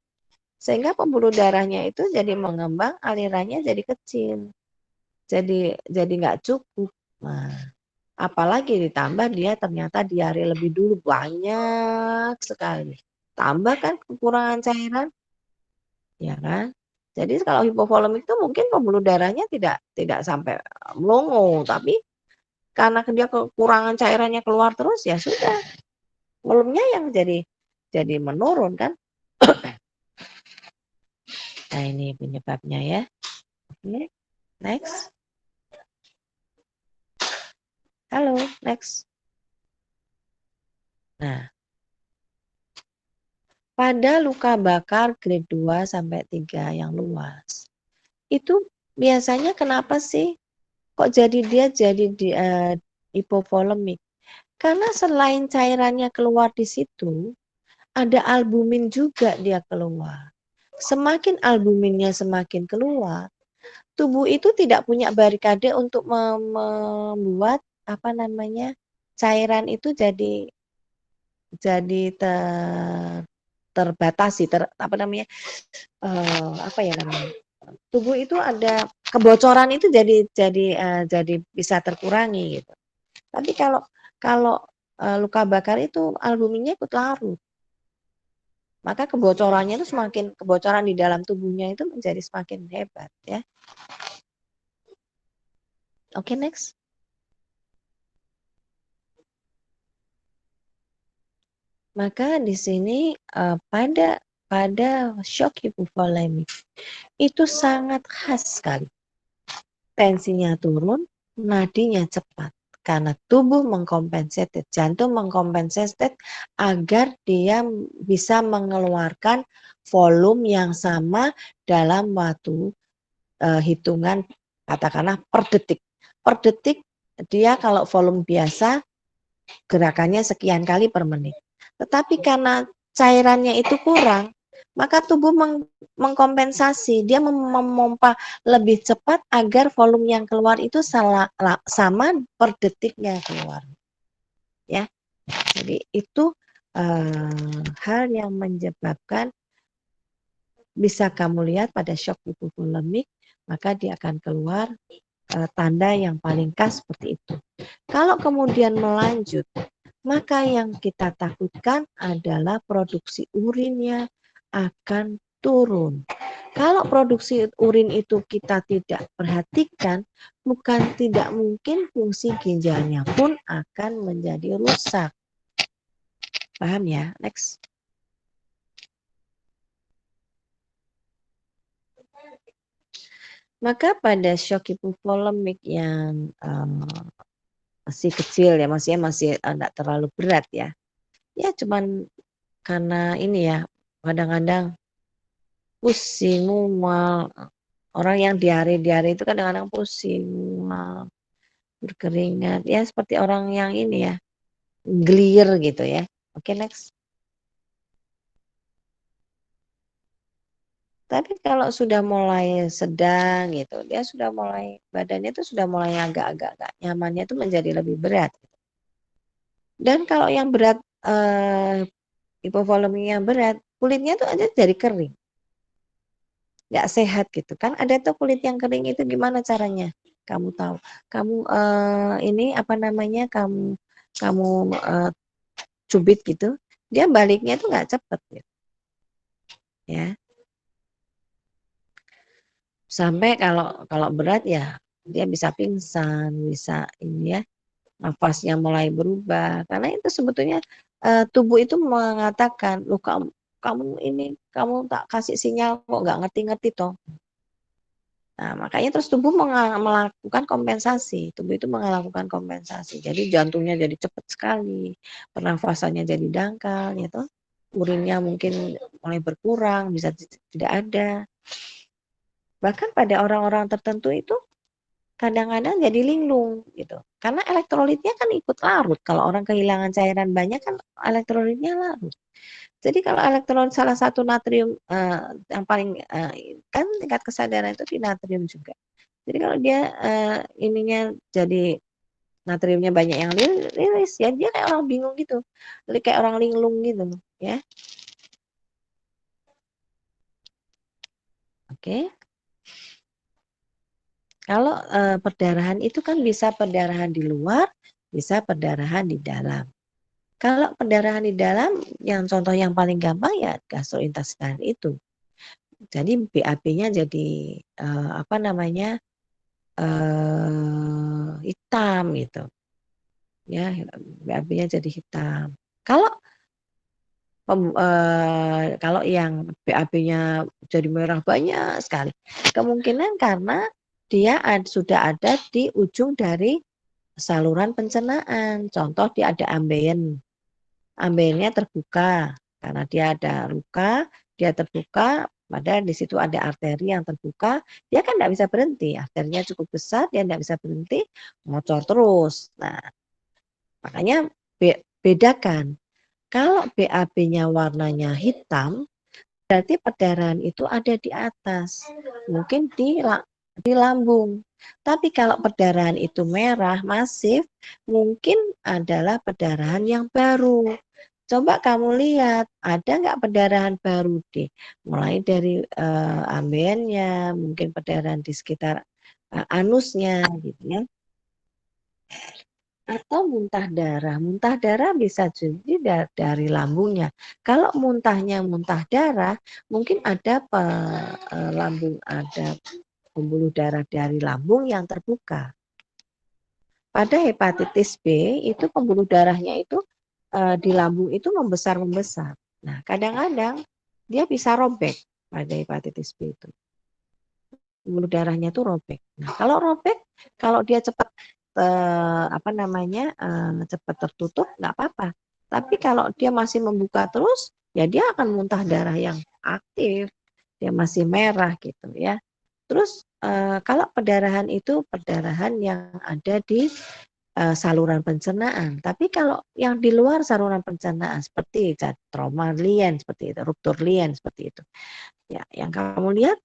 Sehingga pembuluh darahnya itu jadi mengembang, alirannya jadi kecil. Jadi nggak cukup. Nah, apalagi ditambah dia ternyata diare lebih dulu banyak sekali. Tambah kan kekurangan cairan, ya kan? Jadi kalau hipovolemik itu mungkin pembuluh darahnya tidak sampai melongo, tapi karena dia kekurangan cairannya keluar terus ya sudah. Volumenya yang jadi menurun kan? Nah, ini penyebabnya ya. Oke, next. Halo, next. Nah, pada luka bakar grade 2 sampai 3 yang luas, itu biasanya kenapa sih kok dia jadi hipovolemik? Karena selain cairannya keluar di situ, ada albumin juga dia keluar. Semakin albuminnya semakin keluar, tubuh itu tidak punya barikade untuk membuat apa namanya cairan itu jadi terbatasi, apa namanya apa ya namanya, tubuh itu ada kebocoran itu jadi bisa terkurangi gitu. Tapi kalau luka bakar itu albuminnya ikut larut, maka kebocorannya itu kebocoran di dalam tubuhnya itu menjadi semakin hebat ya. Oke, next. Maka di sini pada shock hipovolemik itu sangat khas sekali. Tensinya turun, nadinya cepat. karena tubuh mengkompensated, jantung mengkompensated agar dia bisa mengeluarkan volume yang sama dalam waktu hitungan katakanlah per detik. Per detik dia kalau volume biasa gerakannya sekian kali per menit. Tetapi karena cairannya itu kurang, maka tubuh mengkompensasi, dia memompa lebih cepat agar volume yang keluar itu sama per detiknya keluar. Ya, jadi itu hal yang menyebabkan bisa kamu lihat pada shock hipovolemik, maka dia akan keluar tanda yang paling khas seperti itu. Kalau kemudian melanjut, maka yang kita takutkan adalah produksi urinnya akan turun. Kalau produksi urin itu kita tidak perhatikan, bukan tidak mungkin fungsi ginjalnya pun akan menjadi rusak. Paham ya? Next. Maka pada shock hipovolemik yang masih kecil ya, maksudnya masih enggak terlalu berat ya. Ya cuman karena ini ya, kadang-kadang pusing, mual. Orang yang diare-diare itu kadang-kadang pusing, mual, berkeringat. Ya seperti orang yang ini ya, gelir gitu ya. Oke, next. Tapi kalau sudah mulai sedang gitu, dia sudah mulai, badannya itu sudah mulai agak-agak nyamannya itu menjadi lebih berat. Dan kalau yang berat, hipovolemia berat, kulitnya tuh aja jadi kering. Nggak sehat gitu kan. Ada tuh kulit yang kering itu gimana caranya? Kamu tahu. Kamu ini apa namanya? Kamu cubit gitu, dia baliknya tuh nggak cepet gitu. Ya. Sampai kalau berat ya dia bisa pingsan, bisa ini ya, nafasnya mulai berubah. Karena itu sebetulnya tubuh itu mengatakan, loh kamu ini kamu tak kasih sinyal kok nggak ngerti-ngerti toh. Nah, makanya terus tubuh melakukan kompensasi. Tubuh itu melakukan kompensasi. Jadi jantungnya jadi cepat sekali, pernafasannya jadi dangkal, gitu. Urinnya mungkin mulai berkurang, bisa tidak ada. Bahkan pada orang-orang tertentu itu kadang-kadang jadi linglung gitu. Karena elektrolitnya kan ikut larut. Kalau orang kehilangan cairan banyak kan elektrolitnya larut. Jadi kalau elektrolit salah satu natrium yang paling kan tingkat kesadaran itu di natrium juga. Jadi kalau dia ininya jadi natriumnya banyak yang rilis ya dia kayak orang bingung gitu. Kayak orang linglung gitu ya. Oke. Kalau perdarahan itu kan bisa perdarahan di luar, bisa perdarahan di dalam. Kalau perdarahan di dalam, yang contoh yang paling gampang ya gastrointestinal itu. Jadi BAB-nya jadi apa namanya hitam gitu, ya BAB-nya jadi hitam. Kalau yang BAB-nya jadi merah banyak sekali, kemungkinan karena dia sudah ada di ujung dari saluran pencernaan. Contoh dia ada ambeien, ambeiennya terbuka karena dia ada luka, dia terbuka, padahal di situ ada arteri yang terbuka, dia kan tidak bisa berhenti, arterinya cukup besar, dia tidak bisa berhenti, ngocor terus. Nah, makanya bedakan. Kalau BAB-nya warnanya hitam, berarti perdarahan itu ada di atas, mungkin di lambung. Tapi kalau perdarahan itu merah masif, mungkin adalah perdarahan yang baru. Coba kamu lihat, ada nggak perdarahan baru deh? Mulai dari ambeiennya, mungkin perdarahan di sekitar anusnya, gitu ya. Atau muntah darah. Muntah darah bisa jadi dari lambungnya. Kalau muntahnya muntah darah, mungkin ada lambung, ada pembuluh darah dari lambung yang terbuka. Pada hepatitis B itu pembuluh darahnya itu di lambung itu membesar-membesar. Nah, kadang-kadang dia bisa robek pada hepatitis B itu. Pembuluh darahnya itu robek. Nah, kalau robek, kalau dia cepat cepat tertutup nggak apa-apa. Tapi kalau dia masih membuka terus, ya dia akan muntah darah yang aktif, dia masih merah gitu ya. Terus kalau perdarahan itu perdarahan yang ada di saluran pencernaan. Tapi kalau yang di luar saluran pencernaan seperti trauma lien seperti itu, ruptur lien seperti itu. Ya, yang kamu lihat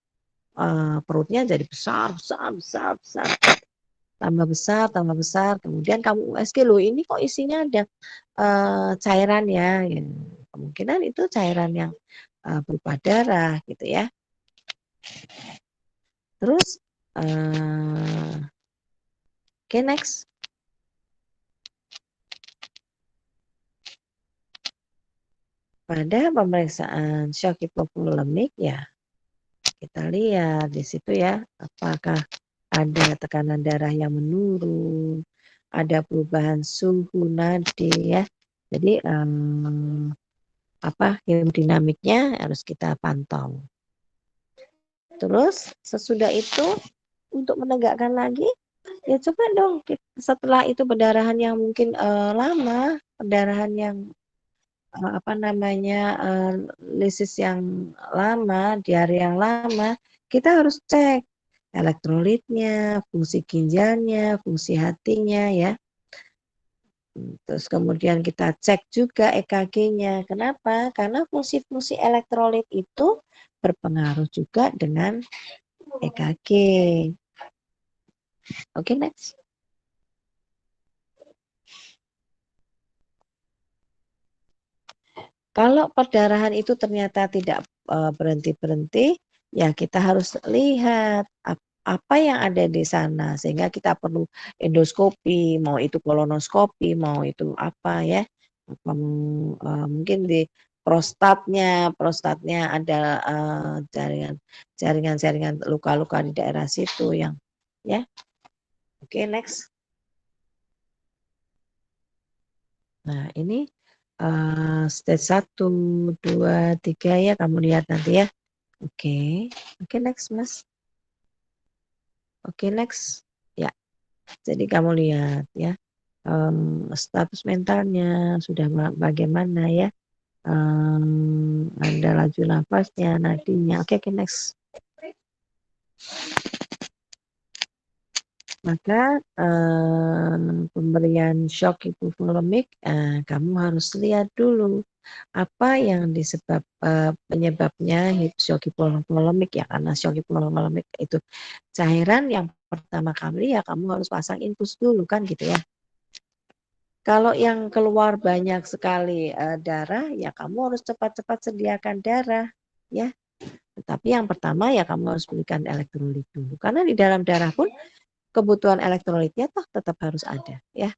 perutnya jadi besar, tambah besar. Kemudian kamu USG loh, ini kok isinya ada cairan ya. Kemungkinan itu cairan yang berupa darah gitu ya. Terus oke, next. Pada pemeriksaan shock hipovolemik ya, kita lihat di situ ya, apakah ada tekanan darah yang menurun, ada perubahan suhu nadi ya. Jadi hemodinamiknya harus kita pantau. Terus sesudah itu untuk menegakkan lagi, ya coba dong setelah itu perdarahan yang mungkin lama, perdarahan yang lisis yang lama, diare yang lama, kita harus cek elektrolitnya, fungsi ginjalnya, fungsi hatinya ya. Terus kemudian kita cek juga EKG-nya. Kenapa? Karena fungsi-fungsi elektrolit itu berpengaruh juga dengan EKG. Oke, next. Kalau perdarahan itu ternyata tidak berhenti-berhenti, ya kita harus lihat apa yang ada di sana, sehingga kita perlu endoskopi, mau itu kolonoskopi, mau itu apa ya, mungkin di prostatnya ada jaringan luka-luka di daerah situ yang ya. Oke, next. Nah, ini stage 1, 2, 3 ya, kamu lihat nanti ya. Oke, next Mas. Oke, next. Ya, jadi kamu lihat ya, status mentalnya sudah bagaimana ya, ada laju nafasnya, nadinya. Oke, next. Maka pemberian shock hipovolemik, kamu harus lihat dulu apa yang penyebabnya shock hipovolemik ya, karena shock hipovolemik itu cairan yang pertama kali ya kamu harus pasang infus dulu kan gitu ya. Kalau yang keluar banyak sekali darah ya kamu harus cepat-cepat sediakan darah ya. Tetapi yang pertama ya kamu harus berikan elektrolit dulu, karena di dalam darah pun kebutuhan elektrolitnya toh tetap harus ada ya.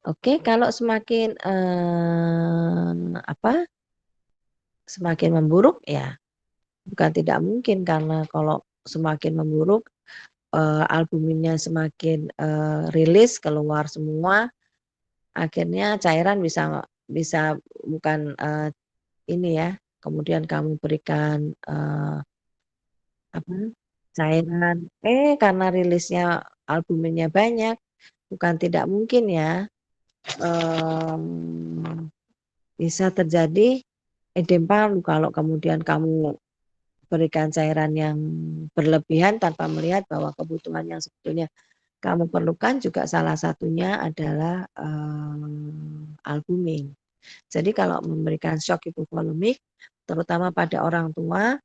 Oke, kalau semakin semakin memburuk ya bukan tidak mungkin, karena kalau semakin memburuk albuminnya semakin rilis keluar semua, akhirnya cairan bisa bukan ini ya, kemudian kamu berikan cairan, karena rilisnya albuminnya banyak, bukan tidak mungkin ya, bisa terjadi edem paru kalau kemudian kamu berikan cairan yang berlebihan tanpa melihat bahwa kebutuhan yang sebetulnya kamu perlukan juga salah satunya adalah albumin. Jadi kalau memberikan shock hipovolemik, terutama pada orang tua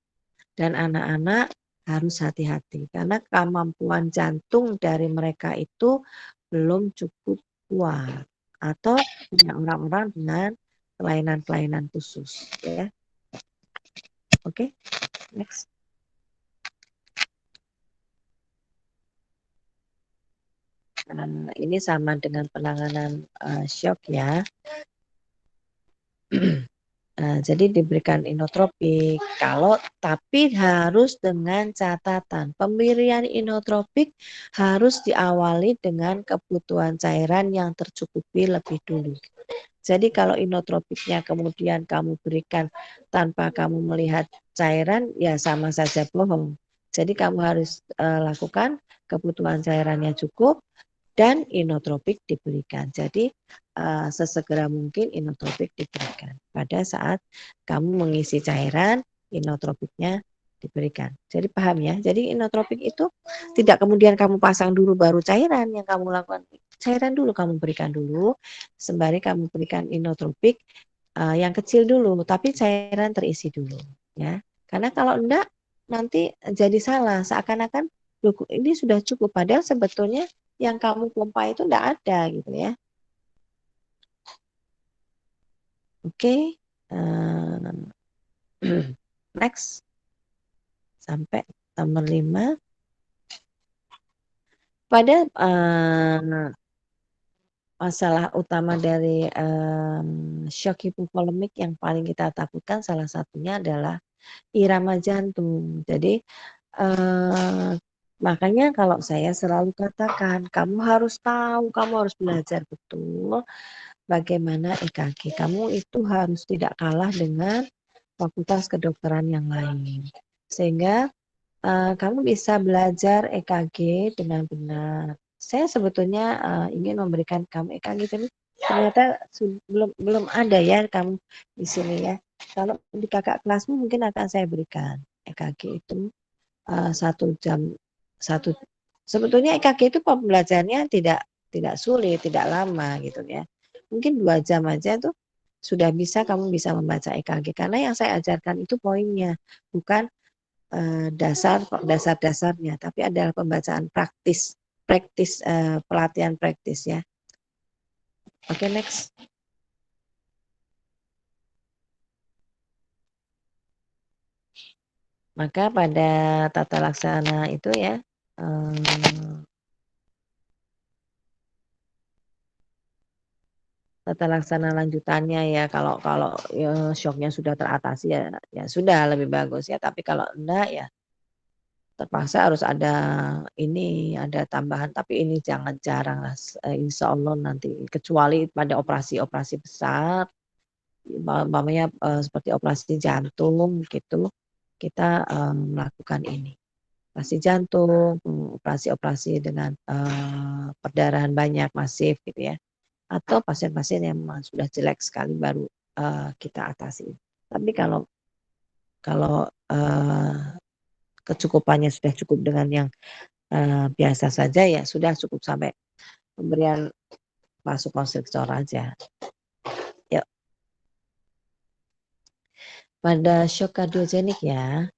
dan anak-anak, harus hati-hati karena kemampuan jantung dari mereka itu belum cukup kuat atau punya orang-orang dengan kelainan-kelainan khusus ya. Oke, next. Ini sama dengan penanganan shock ya. Jadi diberikan inotropik, tapi harus dengan catatan pemberian inotropik harus diawali dengan kebutuhan cairan yang tercukupi lebih dulu. Jadi kalau inotropiknya kemudian kamu berikan tanpa kamu melihat cairan, ya sama saja bohong. Jadi kamu harus lakukan kebutuhan cairannya cukup dan inotropik diberikan. Jadi sesegera mungkin inotropik diberikan. Pada saat kamu mengisi cairan, inotropiknya diberikan. Jadi paham ya? Jadi inotropik itu tidak kemudian kamu pasang dulu baru cairan yang kamu lakukan. Cairan dulu kamu berikan dulu, sembari kamu berikan inotropik yang kecil dulu, tapi cairan terisi dulu, ya. Karena kalau enggak nanti jadi salah, seakan-akan ini sudah cukup, padahal sebetulnya yang kamu pompa itu enggak ada gitu ya. Oke, next sampai nomor 5. Pada masalah utama dari shock hipovolemik yang paling kita takutkan salah satunya adalah irama jantung. Jadi makanya kalau saya selalu katakan, kamu harus tahu, kamu harus belajar betul bagaimana EKG. Kamu itu harus tidak kalah dengan fakultas kedokteran yang lain. Sehingga kamu bisa belajar EKG dengan benar. Saya sebetulnya ingin memberikan kamu EKG, tapi ternyata belum ada ya kamu di sini ya. Kalau di kakak kelasmu mungkin akan saya berikan EKG itu 1 jam satu. Sebetulnya EKG itu pembelajarannya tidak sulit, tidak lama gitu ya. Mungkin 2 jam aja tuh sudah bisa kamu bisa membaca EKG karena yang saya ajarkan itu poinnya, bukan dasar-dasarnya, tapi adalah pembacaan praktis pelatihan praktis ya. Oke, next. Maka pada tata laksana itu ya, tata laksana lanjutannya ya, kalau ya, shocknya sudah teratasi ya sudah lebih bagus ya, tapi kalau enggak ya terpaksa harus ada tambahan, tapi ini jangan jarang lah, insya Allah nanti, kecuali pada operasi-operasi besar, umpamanya seperti operasi jantung gitu, kita melakukan ini. Operasi jantung, operasi-operasi dengan perdarahan banyak, masif gitu ya. Atau pasien-pasien yang memang sudah jelek sekali baru kita atasi. Tapi kalau kecukupannya sudah cukup dengan yang biasa saja ya sudah cukup sampai pemberian vasokonstriktor aja. Yuk. Pada shock kardiogenik ya.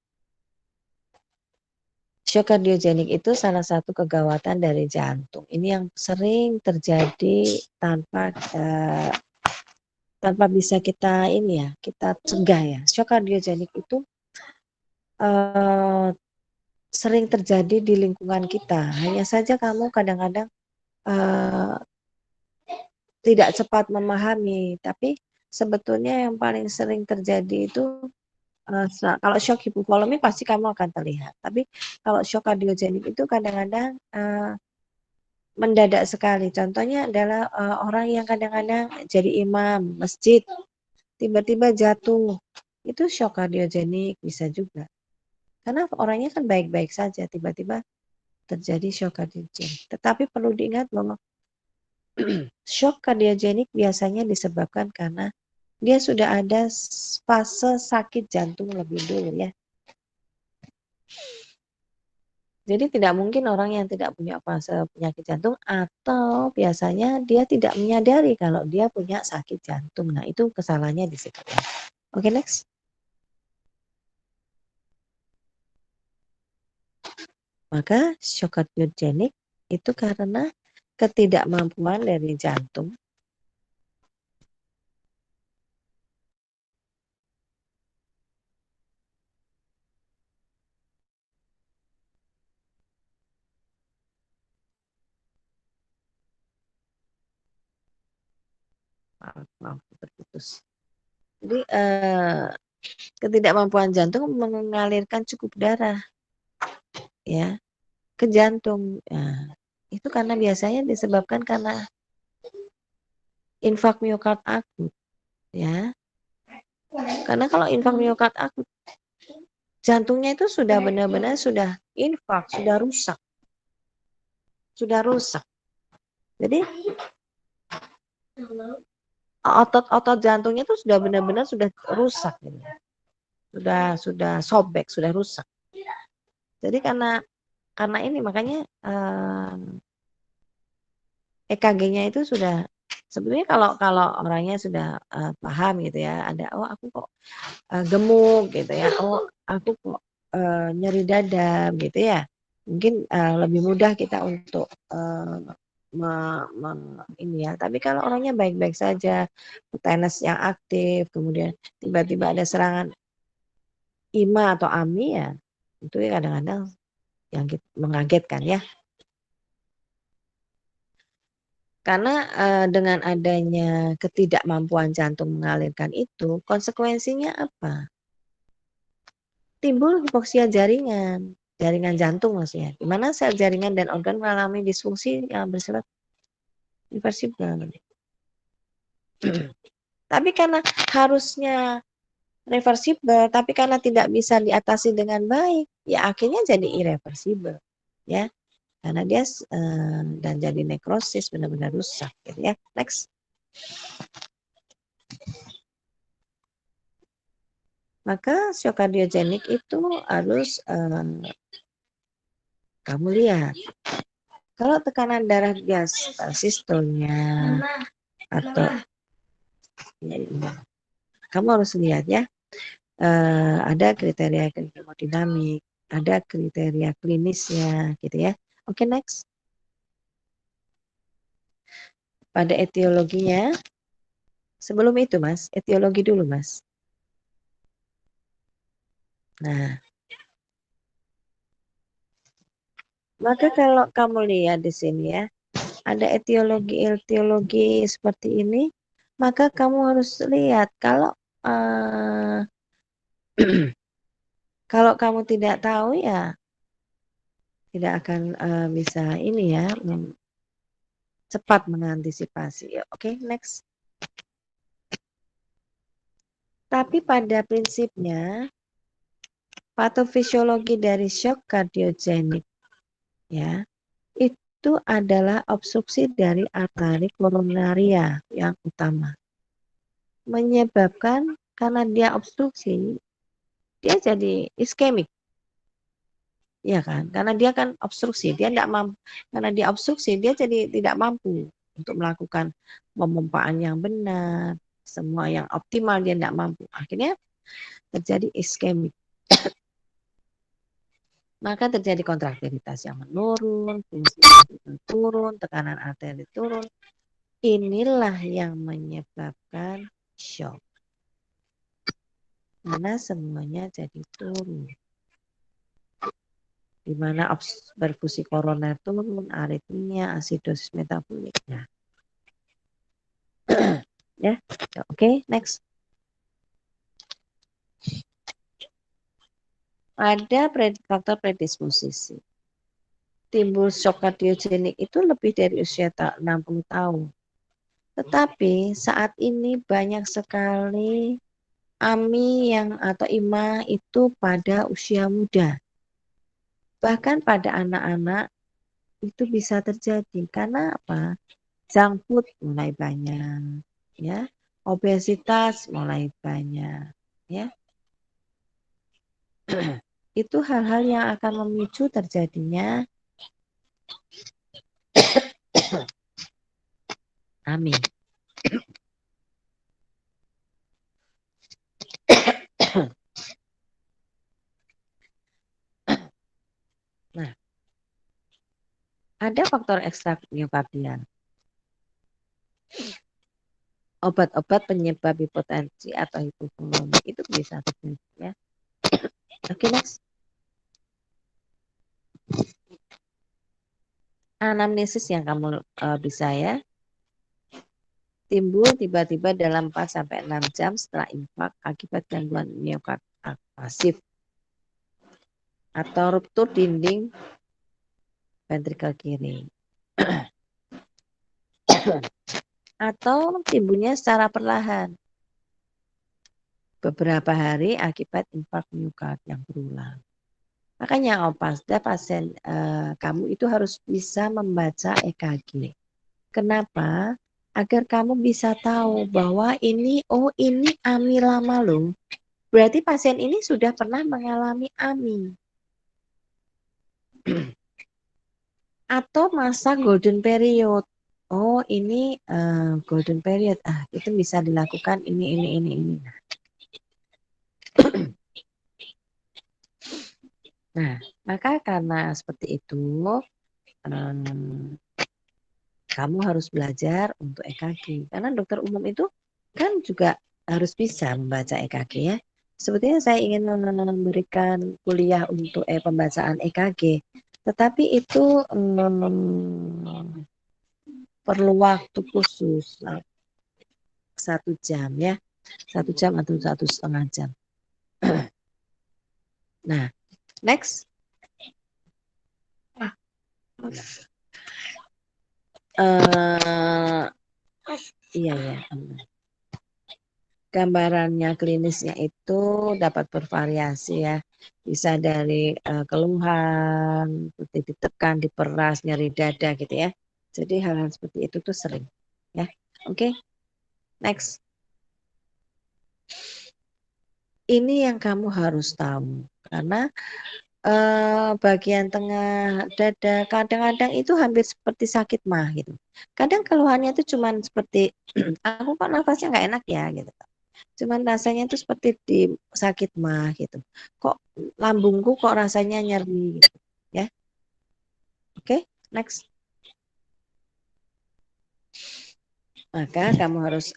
Shock kardiogenik itu salah satu kegawatan dari jantung. Ini yang sering terjadi tanpa bisa kita kita cegah ya. Shock kardiogenik itu sering terjadi di lingkungan kita. Hanya saja kamu kadang-kadang tidak cepat memahami, tapi sebetulnya yang paling sering terjadi itu kalau shock hipovolemik pasti kamu akan terlihat. Tapi kalau shock kardiogenik itu kadang-kadang mendadak sekali. Contohnya adalah orang yang kadang-kadang jadi imam masjid, tiba-tiba jatuh. Itu shock kardiogenik bisa juga. Karena orangnya kan baik-baik saja, tiba-tiba terjadi shock kardiogenik. Tetapi perlu diingat bahwa shock kardiogenik biasanya disebabkan karena dia sudah ada fase sakit jantung lebih dulu ya. Jadi tidak mungkin orang yang tidak punya fase penyakit jantung atau biasanya dia tidak menyadari kalau dia punya sakit jantung. Nah, itu kesalahannya di situ ya. Oke, next. Maka shock kardiogenik itu karena ketidakmampuan dari jantung maaf terputus. Jadi ketidakmampuan jantung mengalirkan cukup darah ya ke jantung. Nah, itu karena biasanya disebabkan karena infak miokard akut ya. Karena kalau infak miokard akut jantungnya itu sudah benar-benar sudah infak, sudah rusak. Jadi otot-otot jantungnya itu sudah benar-benar sudah rusak, gitu. Sudah sobek, sudah rusak. Jadi karena ini makanya EKG-nya itu sudah sebenarnya kalau orangnya sudah paham gitu ya, ada aku kok gemuk gitu ya, aku kok nyeri dada gitu ya, mungkin lebih mudah kita untuk ini ya. Tapi kalau orangnya baik-baik saja, tenis yang aktif, kemudian tiba-tiba ada serangan IMA atau AMI ya, itu ya kadang-kadang yang mengagetkan ya. Karena dengan adanya ketidakmampuan jantung mengalirkan itu, konsekuensinya apa? Timbul hipoksia jaringan jantung maksudnya, di mana sel jaringan dan organ mengalami disfungsi yang bersifat irreversibel. Tapi karena harusnya reversibel, tapi karena tidak bisa diatasi dengan baik, ya akhirnya jadi irreversibel, ya. Karena dia dan jadi nekrosis, benar-benar rusak, gitu ya. Next. Maka shock kardiogenik itu harus kamu lihat. Kalau tekanan darah sistolnya atau kamu harus lihat ya. Ada kriteria hemodinamik, ada kriteria klinisnya, gitu ya. Oke, next. Pada etiologinya, sebelum itu Mas, etiologi dulu Mas. Nah, maka kalau kamu lihat di sini ya, ada etiologi seperti ini, maka kamu harus lihat kalau kalau kamu tidak tahu ya tidak akan bisa ini ya cepat mengantisipasi. Oke, next. Tapi pada prinsipnya patofisiologi dari shock kardiogenik ya itu adalah obstruksi dari arteri koronaria yang utama. Menyebabkan karena dia obstruksi, dia jadi iskemik. Ya kan? Karena dia kan obstruksi, dia tidak mampu. Karena dia obstruksi, dia jadi tidak mampu untuk melakukan pemompaan yang benar, semua yang optimal dia tidak mampu. Akhirnya terjadi iskemik. Maka terjadi kontraktilitas yang menurun, fungsi turun, tekanan arteri turun. Inilah yang menyebabkan shock. Karena semuanya jadi turun. Di mana perfusi koroner turun, aritmia, asidosis metaboliknya. Ya, oke, next. Ada faktor predisposisi. Timbul shock kardiogenik itu lebih dari usia 60 tahun. Tetapi saat ini banyak sekali AMI atau IMA itu pada usia muda. Bahkan pada anak-anak itu bisa terjadi karena apa? Junk food mulai banyak, ya. Obesitas mulai banyak, ya. Itu hal-hal yang akan memicu terjadinya AMI. Nah, ada faktor ekstra miokardial. Obat-obat penyebab hipotensi atau hipovolemik itu bisa terjadi ya. Oke, next. Anamnesis yang kamu bisa ya. Timbul tiba-tiba dalam 4-6 jam setelah infak akibat gangguan miokard pasif atau ruptur dinding ventrikel kiri. Atau timbulnya secara perlahan. beberapa hari akibat infark miokard yang berulang. Makanya pada pasien kamu itu harus bisa membaca EKG. Kenapa? Agar kamu bisa tahu bahwa ini AMI lama loh. Berarti pasien ini sudah pernah mengalami AMI. Atau masa golden period. Oh, ini golden period. Itu bisa dilakukan ini. Nah, maka karena seperti itu, kamu harus belajar untuk EKG. Karena dokter umum itu kan juga harus bisa membaca EKG ya. Sebetulnya saya ingin memberikan kuliah untuk pembacaan EKG. Tetapi itu perlu waktu khusus 1 jam ya. 1 jam atau 1,5 jam. Nah, next. Iya ya. Gambarannya klinisnya itu dapat bervariasi ya. Bisa dari keluhan, seperti ditekan, diperas, nyeri dada gitu ya. Jadi hal-hal seperti itu tuh sering ya. Oke. Next. Ini yang kamu harus tahu karena bagian tengah dada kadang-kadang itu hampir seperti sakit mah gitu. Kadang keluhannya itu cuman seperti aku kok nafasnya nggak enak ya gitu. Cuman rasanya itu seperti di sakit mah gitu. Kok lambungku kok rasanya nyeri gitu ya. Oke, next. Maka kamu harus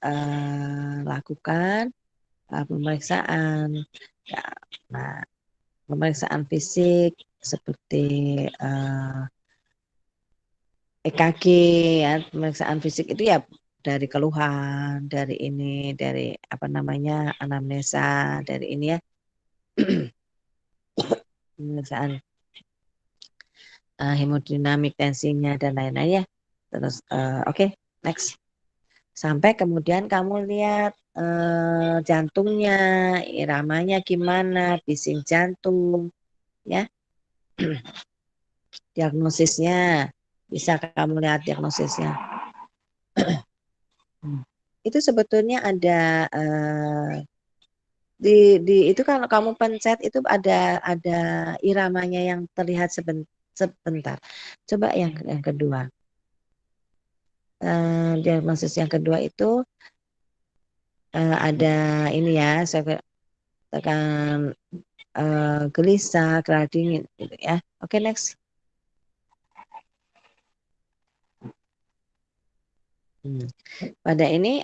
lakukan pemeriksaan. Ya, nah, pemeriksaan fisik seperti EKG ya, pemeriksaan fisik itu ya dari keluhan, dari ini, dari apa namanya anamnesa, dari ini ya pemeriksaan hemodinamik tensinya dan lain-lain ya. Terus oke, next. Sampai kemudian kamu lihat jantungnya, iramanya gimana, bising jantung, ya. Diagnosisnya, bisa kamu lihat diagnosisnya. Itu sebetulnya ada di itu kalau kamu pencet itu ada iramanya yang terlihat sebentar. Coba yang kedua. Diagnosis yang kedua itu ada ini ya, saya tekan gelisah, kelal dingin gitu ya. Oke, next. Pada ini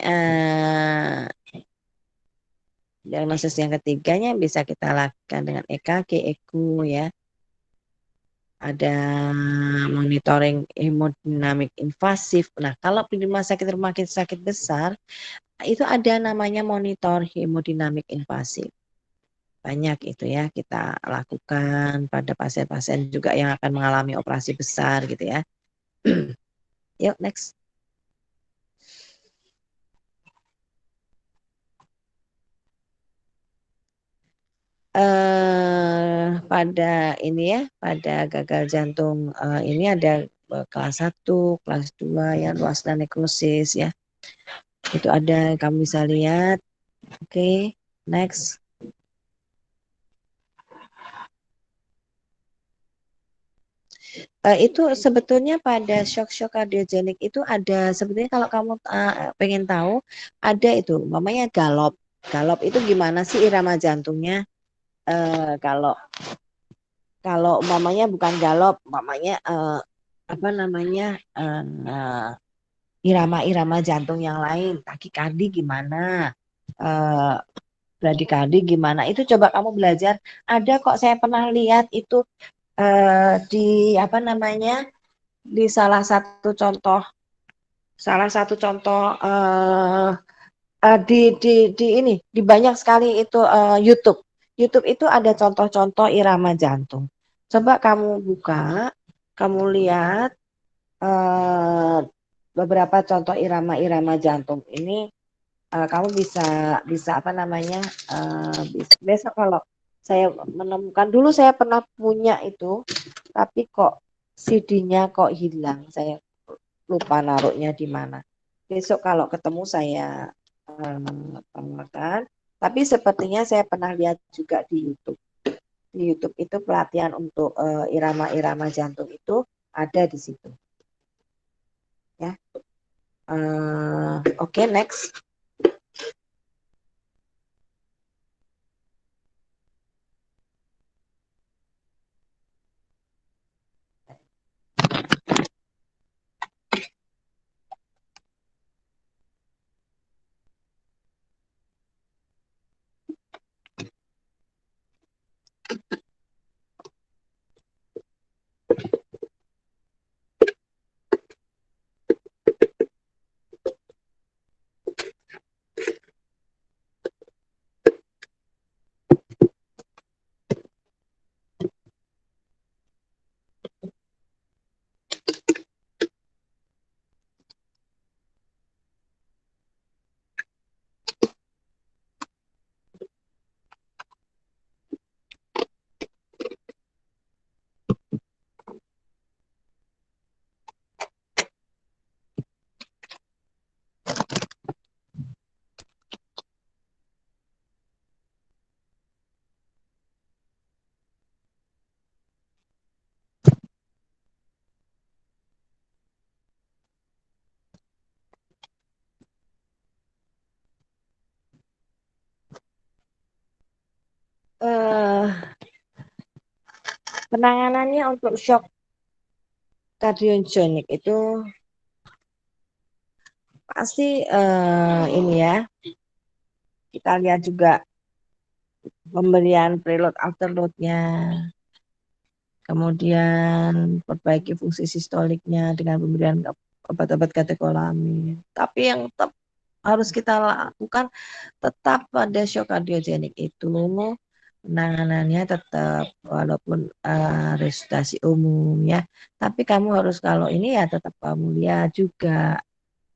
diagnosis yang ketiganya bisa kita lakukan dengan EKG, EKU ya. Ada monitoring hemodinamik invasif. Nah, kalau di rumah sakit besar, itu ada namanya monitor hemodinamik invasif. Banyak itu ya kita lakukan pada pasien-pasien juga yang akan mengalami operasi besar gitu ya. Yuk, next. Pada ini ya, pada gagal jantung ini ada kelas 1, kelas 2 ya, luas dan nekrosis ya. Itu ada, kamu bisa lihat. Oke, next. Itu sebetulnya pada shock kardiogenik itu ada sebetulnya kalau kamu pengen tahu ada itu namanya galop. Galop itu gimana sih irama jantungnya? Kalau umpamanya bukan galop, umpamanya apa namanya irama-irama jantung yang lain, takikardi gimana, bradikardi gimana? Itu coba kamu belajar. Ada kok saya pernah lihat itu di apa namanya di salah satu contoh di ini di banyak sekali itu YouTube itu ada contoh-contoh irama jantung. Coba kamu buka, kamu lihat beberapa contoh irama-irama jantung ini kamu bisa apa namanya, besok kalau saya menemukan, dulu saya pernah punya itu, tapi kok CD-nya kok hilang, saya lupa naruhnya di mana. Besok kalau ketemu saya tanyakan. Tapi sepertinya saya pernah lihat juga di YouTube. Di YouTube itu pelatihan untuk irama-irama jantung itu ada di situ. Ya. Oke, next. Penanganannya untuk shock kardiogenik itu pasti ini ya, kita lihat juga pemberian preload afterloadnya, kemudian perbaiki fungsi sistoliknya dengan pemberian obat-obat katekolamin. Tapi yang tetap harus kita lakukan tetap pada shock kardiogenik itu penanganannya tetap walaupun resusitasi umum ya. Tapi kamu harus, kalau ini ya tetap kamu lihat juga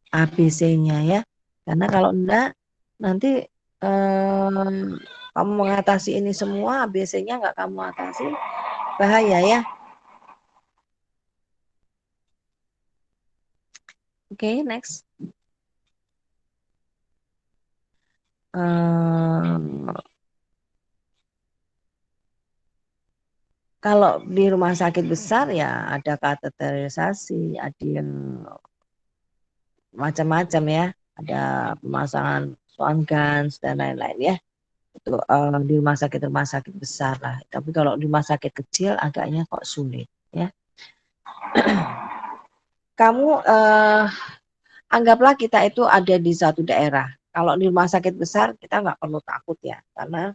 ABC-nya ya. Karena kalau enggak nanti kamu mengatasi ini semua, ABC-nya enggak kamu atasi, bahaya ya. Oke, next. Kalau di rumah sakit besar ya ada kateterisasi, ada yang macam-macam ya, ada pemasangan swan guns dan lain-lain ya. Itu di rumah sakit besar lah. Tapi kalau di rumah sakit kecil agaknya kok sulit ya. Kamu anggaplah kita itu ada di satu daerah. Kalau di rumah sakit besar kita nggak perlu takut ya, karena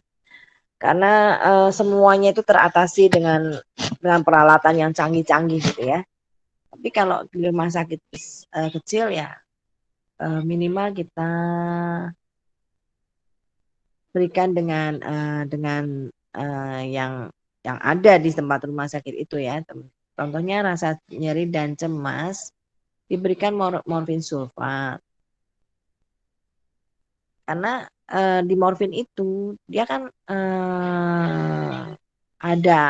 semuanya itu teratasi dengan peralatan yang canggih-canggih gitu ya. Tapi kalau di rumah sakit kecil ya minimal kita berikan dengan yang ada di tempat rumah sakit itu ya. Contohnya rasa nyeri dan cemas, diberikan morfin sulfat. Karena di morfin itu dia kan ada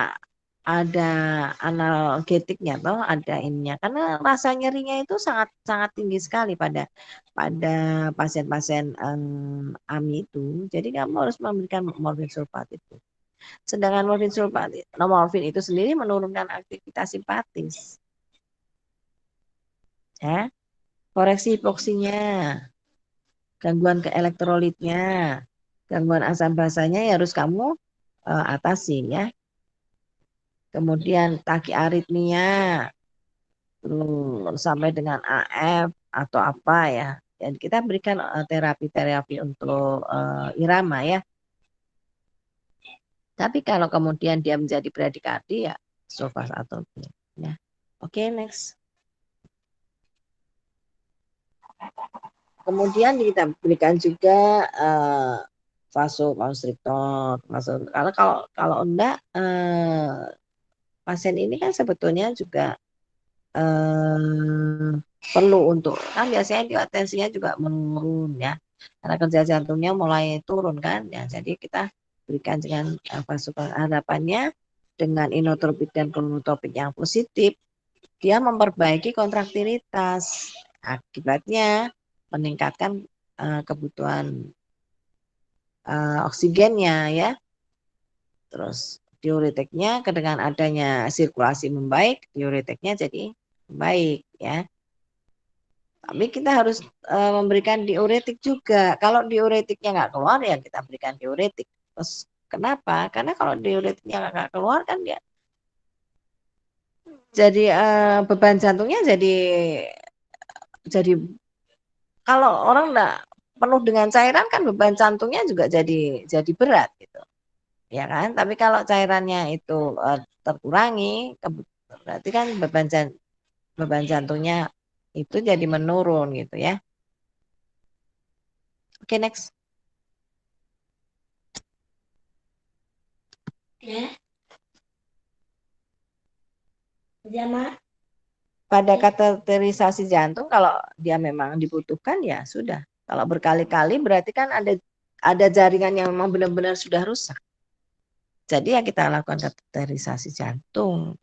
analgetiknya atau ada ininya, karena rasa nyerinya itu sangat sangat tinggi sekali pada pasien-pasien AMI itu. Jadi kamu harus memberikan morfin sulfat itu. Sedangkan morfin itu sendiri menurunkan aktivitas simpatis. Ya. Koreksi hipoksinya, gangguan ke elektrolitnya, gangguan asam basanya ya harus kamu atasi ya. Kemudian takiaritmia, sampai dengan AF atau apa ya. Dan kita berikan terapi-terapi untuk irama ya. Tapi kalau kemudian dia menjadi bradikardi ya sulfasatopin ya. Oke, next. Kemudian kita berikan juga vasokonstriktor. Karena kalau enggak pasien ini kan sebetulnya juga perlu untuk, kan biasanya tensinya juga menurun ya. karena kerja jantungnya mulai turun kan ya, jadi kita berikan dengan harapannya dengan inotropik dan kronotropik yang positif, dia memperbaiki kontraktilitas, akibatnya meningkatkan kebutuhan oksigennya ya. Terus diuretiknya dengan adanya sirkulasi membaik, diuretiknya jadi membaik ya. Tapi kita harus memberikan diuretik juga. Kalau diuretiknya nggak keluar ya kita berikan diuretik. Terus kenapa? Karena kalau diuretiknya nggak keluar kan dia jadi beban jantungnya jadi kalau orang nggak penuh dengan cairan kan beban jantungnya juga jadi berat gitu. Ya kan? Tapi kalau cairannya itu terkurangi, berarti kan beban jantungnya itu jadi menurun gitu ya. Oke, next. Ya. Mak. Pada kateterisasi jantung kalau dia memang dibutuhkan ya sudah. Kalau berkali-kali berarti kan ada jaringan yang memang benar-benar sudah rusak. Jadi ya kita lakukan kateterisasi jantung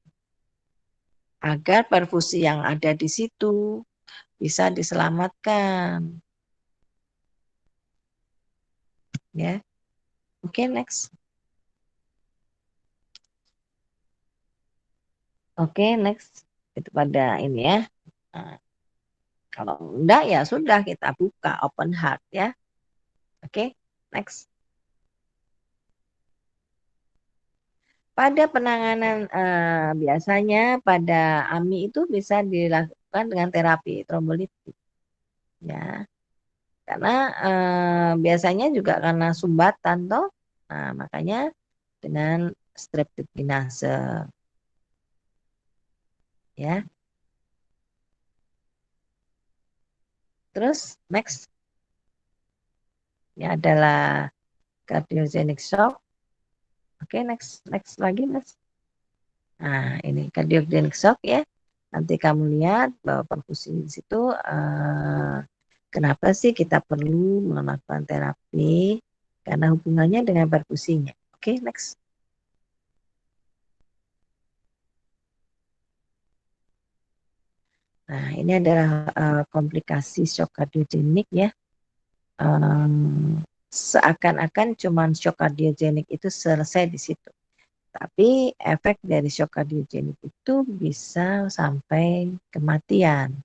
agar perfusi yang ada di situ bisa diselamatkan. Ya. Oke, next. Oke, next. Itu pada ini ya. Nah, kalau enggak ya sudah kita buka open heart ya. Oke, next. Pada penanganan biasanya pada AMI itu bisa dilakukan dengan terapi trombolitik. Ya. Karena biasanya juga karena sumbatan toh. Nah, makanya dengan streptokinase. Ya. Terus next. Ini adalah cardiogenic shock. Oke, next lagi, Mas. Nah, ini cardiogenic shock ya. Nanti kamu lihat bahwa perfusi di situ kenapa sih kita perlu melakukan terapi? Karena hubungannya dengan perfusinya. Oke, next. Nah, ini adalah komplikasi shock kardiogenik ya. Seakan-akan cuman shock kardiogenik itu selesai di situ. Tapi efek dari shock kardiogenik itu bisa sampai kematian.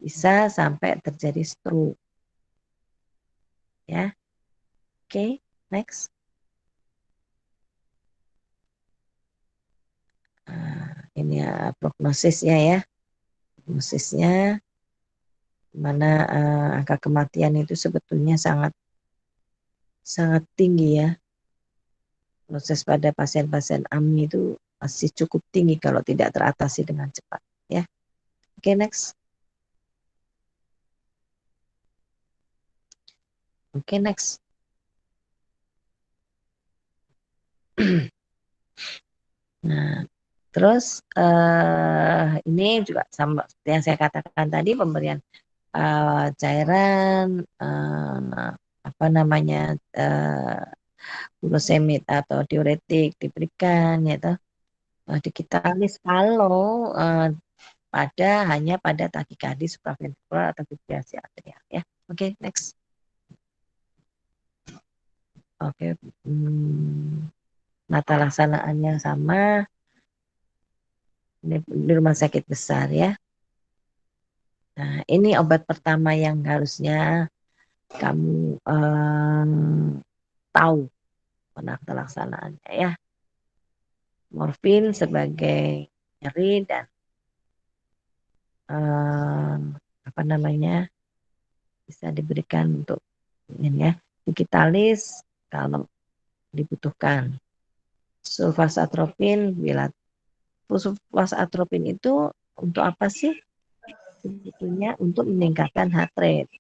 Bisa sampai terjadi stroke. Ya. Oke, next. Ini ya prognosisnya ya. Prognosisnya mana angka kematian itu sebetulnya sangat tinggi ya. Proses pada pasien-pasien AMI itu masih cukup tinggi kalau tidak teratasi dengan cepat ya. Oke, next. Oke, next. Nah, terus ini juga sama seperti yang saya katakan tadi, pemberian cairan apa namanya furosemid atau diuretik diberikan ya digitalis kalau hanya pada takikardi supraventrikular atau fibrillasi atrial ya. Oke, next. Oke, mata laksanaannya sama di rumah sakit besar ya. Nah, ini obat pertama yang harusnya kamu tahu penata laksanaannya ya. Morfin sebagai nyeri dan apa namanya bisa diberikan untuk ini ya, digitalis kalau dibutuhkan. Sulfasatropin bila sulfasatropin itu untuk apa sih? Sebetulnya untuk meningkatkan heart rate.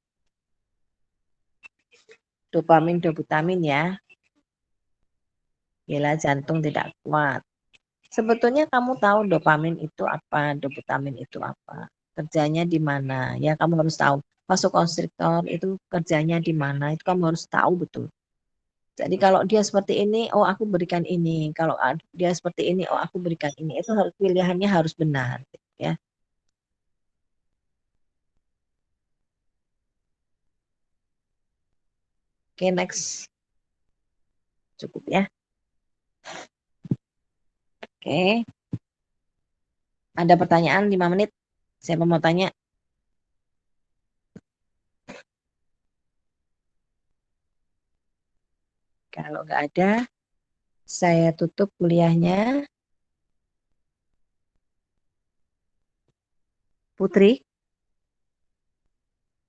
Dopamin, dobutamin ya. Bila jantung tidak kuat. Sebetulnya kamu tahu dopamin itu apa, dobutamin itu apa, kerjanya di mana? Ya kamu harus tahu. vasokonstriktor itu kerjanya di mana, itu kamu harus tahu betul. Jadi kalau dia seperti ini, oh aku berikan ini. Kalau dia seperti ini, oh aku berikan ini. Itu harus pilihannya harus benar, ya. Oke, next. Cukup ya. Oke. Ada pertanyaan 5 menit. Siapa mau tanya? Kalau nggak ada, saya tutup kuliahnya. Putri?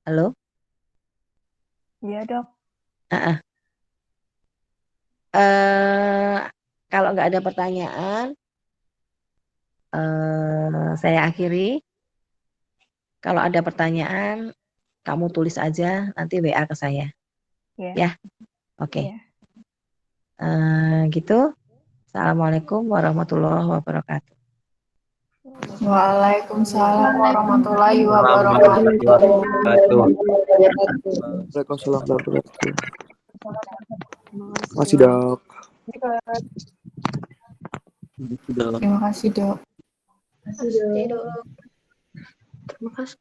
Halo? Iya, Dok. Kalau nggak ada pertanyaan, saya akhiri. Kalau ada pertanyaan, kamu tulis aja, nanti WA ke saya. Iya. Ya, oke. Iya. Gitu. Assalamualaikum warahmatullahi wabarakatuh. Waalaikumsalam warahmatullahi wabarakatuh. Waalaikumsalam warahmatullahi wabarakatuh. Masih Dok. Terima kasih, Dok. Terima kasih, Dok. Terima kasih.